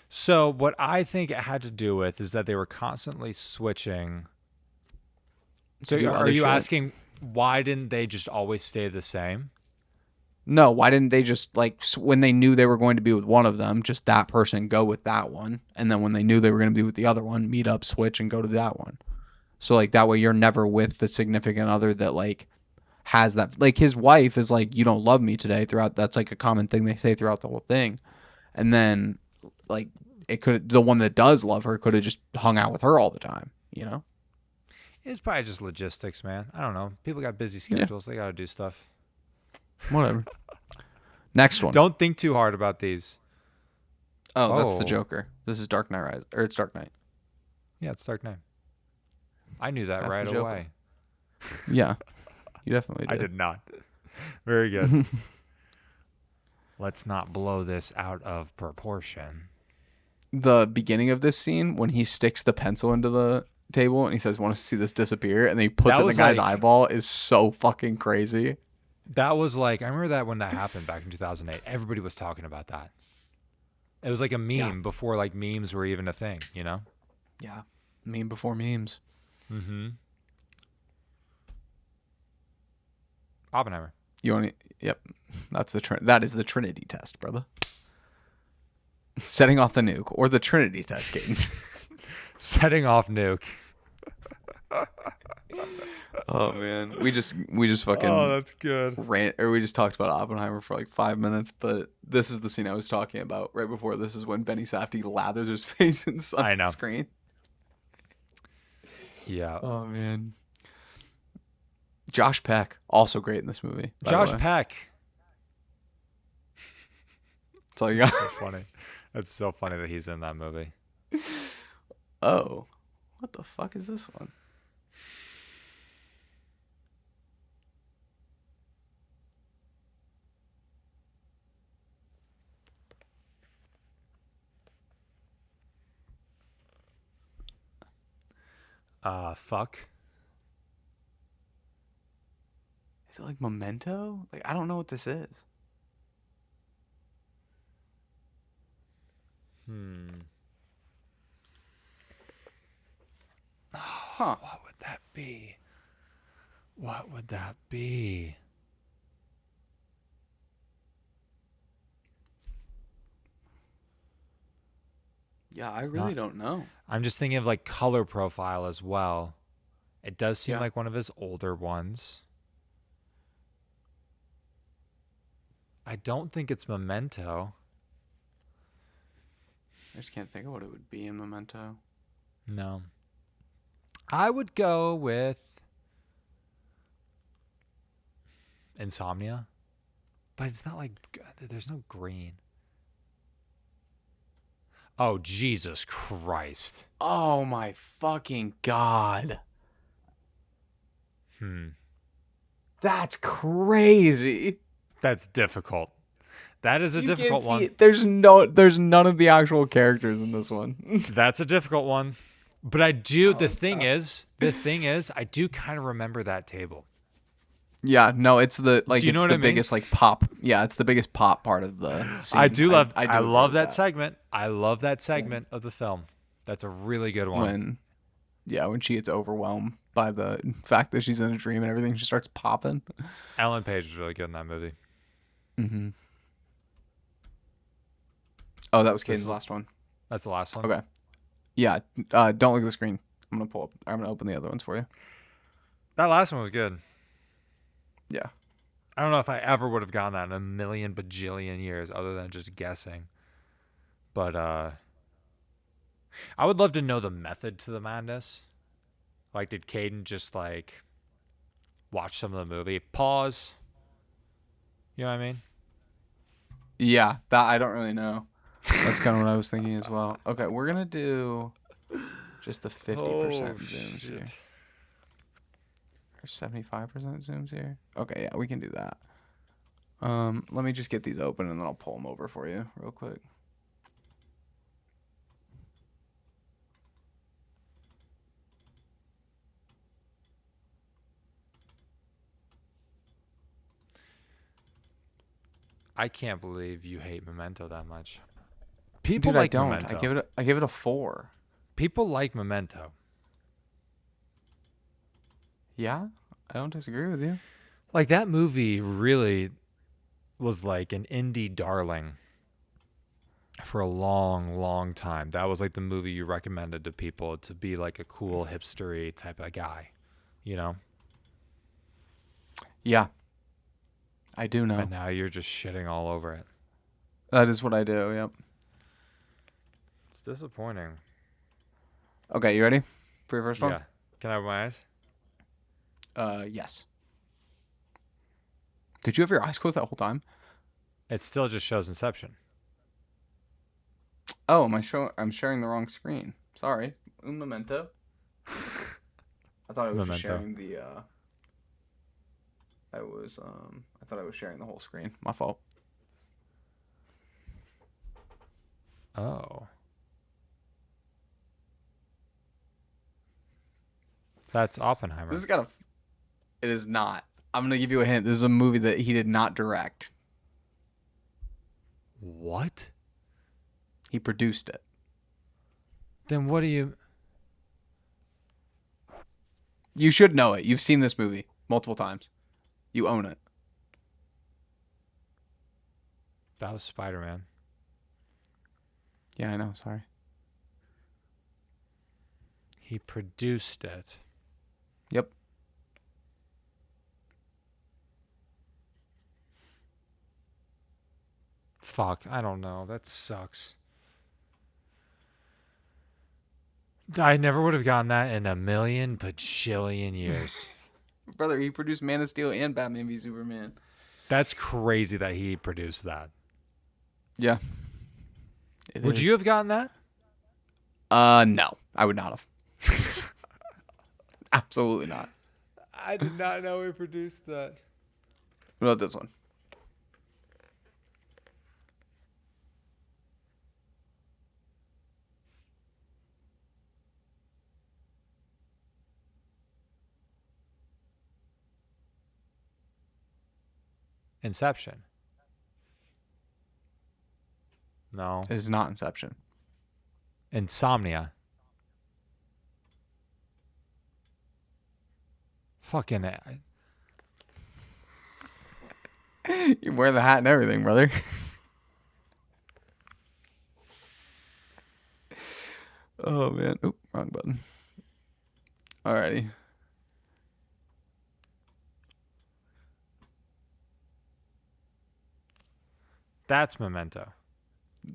So what I think it had to do with is that they were constantly switching. So are you asking why didn't they just always stay the same? No, why didn't they just like when they knew they were going to be with one of them, just that person go with that one, and then when they knew they were going to be with the other one, meet up, switch, and go to that one. So like that way you're never with the significant other that like has that, like his wife is like, you don't love me today throughout. That's like a common thing they say throughout the whole thing, and then like it could, the one that does love her could have just hung out with her all the time, you know. It's probably just logistics, man. I don't know. People got busy schedules. They got to do stuff. Whatever. Next one. Don't think too hard about these. Oh, that's the Joker. This is Dark Knight Rise, or it's Dark Knight. Yeah, it's Dark Knight. I knew that right away. Yeah, you definitely did. I did not. Very good. Let's not blow this out of proportion. The beginning of this scene when he sticks the pencil into the table and he says, "Want to see this disappear?" and then he puts it in the guy's eyeball is so fucking crazy. That was like, I remember that when that happened back in 2008. Everybody was talking about that. It was like a meme before like memes were even a thing, you know? Yeah. Meme before memes. Mm-hmm. Oppenheimer. You want to? Yep. That is the Trinity test, brother. Setting off the nuke or the Trinity test, Caden. Setting off nuke. Oh man, we just fucking. Oh, that's good. We just talked about Oppenheimer for like 5 minutes, but this is the scene I was talking about right before. This is when Benny Safdie lathers his face in sunscreen. Yeah. Oh man. Josh Peck, also great in this movie. Josh Peck. That's all you got. That's funny. That's so funny that he's in that movie. Oh, what the fuck is this one? Fuck. Is it like Memento? Like, I don't know what this is. Huh. What would that be? What would that be? Yeah, I really don't know. I'm just thinking of like color profile as well. It does seem like one of his older ones. I don't think it's Memento. I just can't think of what it would be in Memento. No. I would go with Insomnia. But it's not like, there's no green. Oh, Jesus Christ. Oh my fucking God. That's crazy. That's difficult. That is a difficult one. There's none of the actual characters in this one. That's a difficult one. But I do, the thing is, I do kind of remember that table. Yeah, no, it's the biggest like pop. Yeah, it's the biggest pop part of the scene. I love that segment. I love that segment of the film. That's a really good one. When she gets overwhelmed by the fact that she's in a dream and everything, she starts popping. Ellen Page was really good in that movie. Mm-hmm. Oh, that was Caden's last one. That's the last one? Okay. Yeah, don't look at the screen. I'm gonna open the other ones for you. That last one was good. Yeah. I don't know if I ever would have gotten that in a million bajillion years other than just guessing. But I would love to know the method to the madness. Like, did Caden just like watch some of the movie, pause. You know what I mean? Yeah, that I don't really know. That's kind of what I was thinking as well. Okay, we're gonna do just the 50% zooms here. Or 75% zooms here. Okay, yeah, we can do that. Let me just get these open and then I'll pull them over for you real quick. I can't believe you hate Memento that much. People Dude, like I don't. Memento. I give it a 4. People like Memento. Yeah, I don't disagree with you. Like that movie really was like an indie darling for a long, long time. That was like the movie you recommended to people to be like a cool hipstery type of guy, you know? Yeah, I do know. And now you're just shitting all over it. That is what I do. Yep. It's disappointing. Okay, you ready for your first one? Yeah. Can I have my eyes? Yes. Did you have your eyes closed that whole time? It still just shows Inception. Oh, I'm sharing the wrong screen. Sorry. Un momento. I thought I was just sharing the I thought I was sharing the whole screen. My fault. Oh. That's Oppenheimer. This is it is not. I'm going to give you a hint. This is a movie that he did not direct. What? He produced it. Then what do you... You should know it. You've seen this movie multiple times. You own it. That was Spider-Man. Yeah, I know. Sorry. He produced it. Yep. Fuck, I don't know. That sucks. I never would have gotten that in a million bajillion years. Brother, he produced Man of Steel and Batman v Superman. That's crazy that he produced that. Yeah. Would you have gotten that? No. I would not have. Absolutely not. I did not know he produced that. What about this one? Inception. No. It is not Inception. Insomnia. Fucking You wear the hat and everything, brother. Oh, man. Oop, wrong button. Alrighty. That's Memento.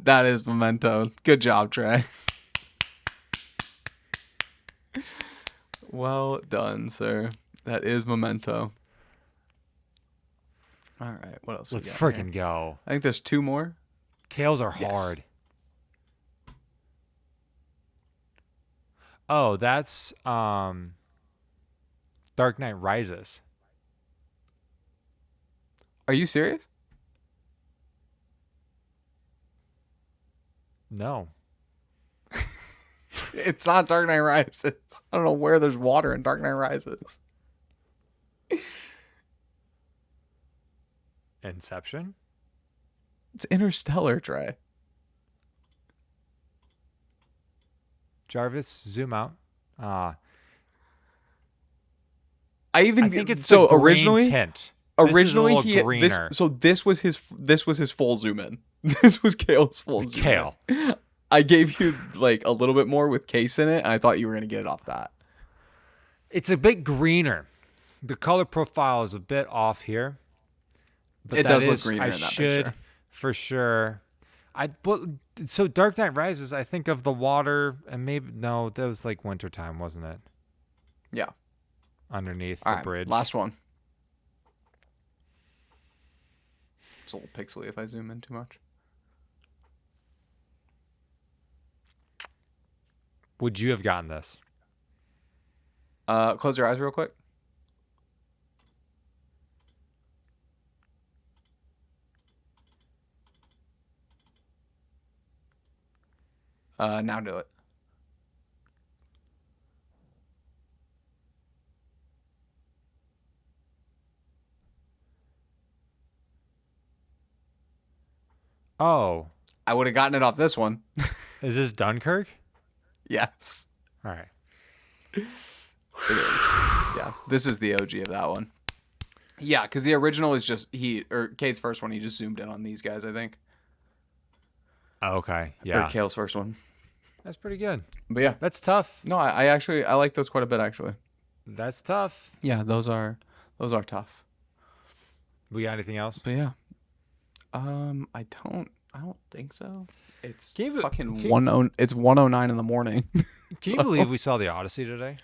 That is Memento. Good job, Trey. Well done, sir. That is Memento. All right, what else? Let's freaking go. I think there's 2 more. Tales are hard. Oh, that's Dark Knight Rises. Are you serious? No. It's not Dark Knight Rises. I don't know where there's water in Dark Knight Rises. Inception? It's Interstellar, Trey. Jarvis, zoom out. I think it's so the green originally tint. Originally, this was his full zoom in. This was Kale's full zoom Kale. in. I gave you like a little bit more with Case in it, and I thought you were gonna get it off that. It's a bit greener. The color profile is a bit off here. But it does look greener in that picture. For sure. So Dark Knight Rises, I think of the water, and that was like wintertime, wasn't it? Yeah. Underneath All the right, bridge. last one. It's a little pixely if I zoom in too much. Would you have gotten this? Close your eyes real quick. Now do it. Oh. I would have gotten it off this one. Is this Dunkirk? Yes. All right. It is. Yeah, this is the OG of that one. Yeah, because the original is just Kate's first one. He just zoomed in on these guys, I think. Okay. Yeah. Or Kale's first one. That's pretty good. But yeah, That's tough. no, I like those quite a bit actually. That's tough. Yeah, those are tough. We got anything else? But yeah, I don't think so. It's Can you- fucking can- It's 1:09 in the morning. Can you believe we saw the Odyssey today?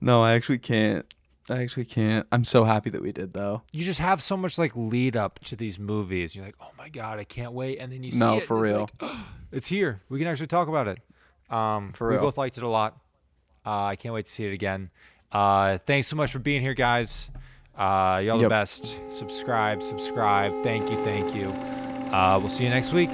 No, I actually can't. I'm so happy that we did though. You just have so much like lead up to these movies. You're like, oh my god, I can't wait, and then you see No, it. for and it's real. like, oh, it's here. We can actually talk about it. For we real. both liked it a lot. I can't wait to see it again. Thanks so much for being here, guys. Y'all the Yep. best. Subscribe. Thank you. We'll see you next week.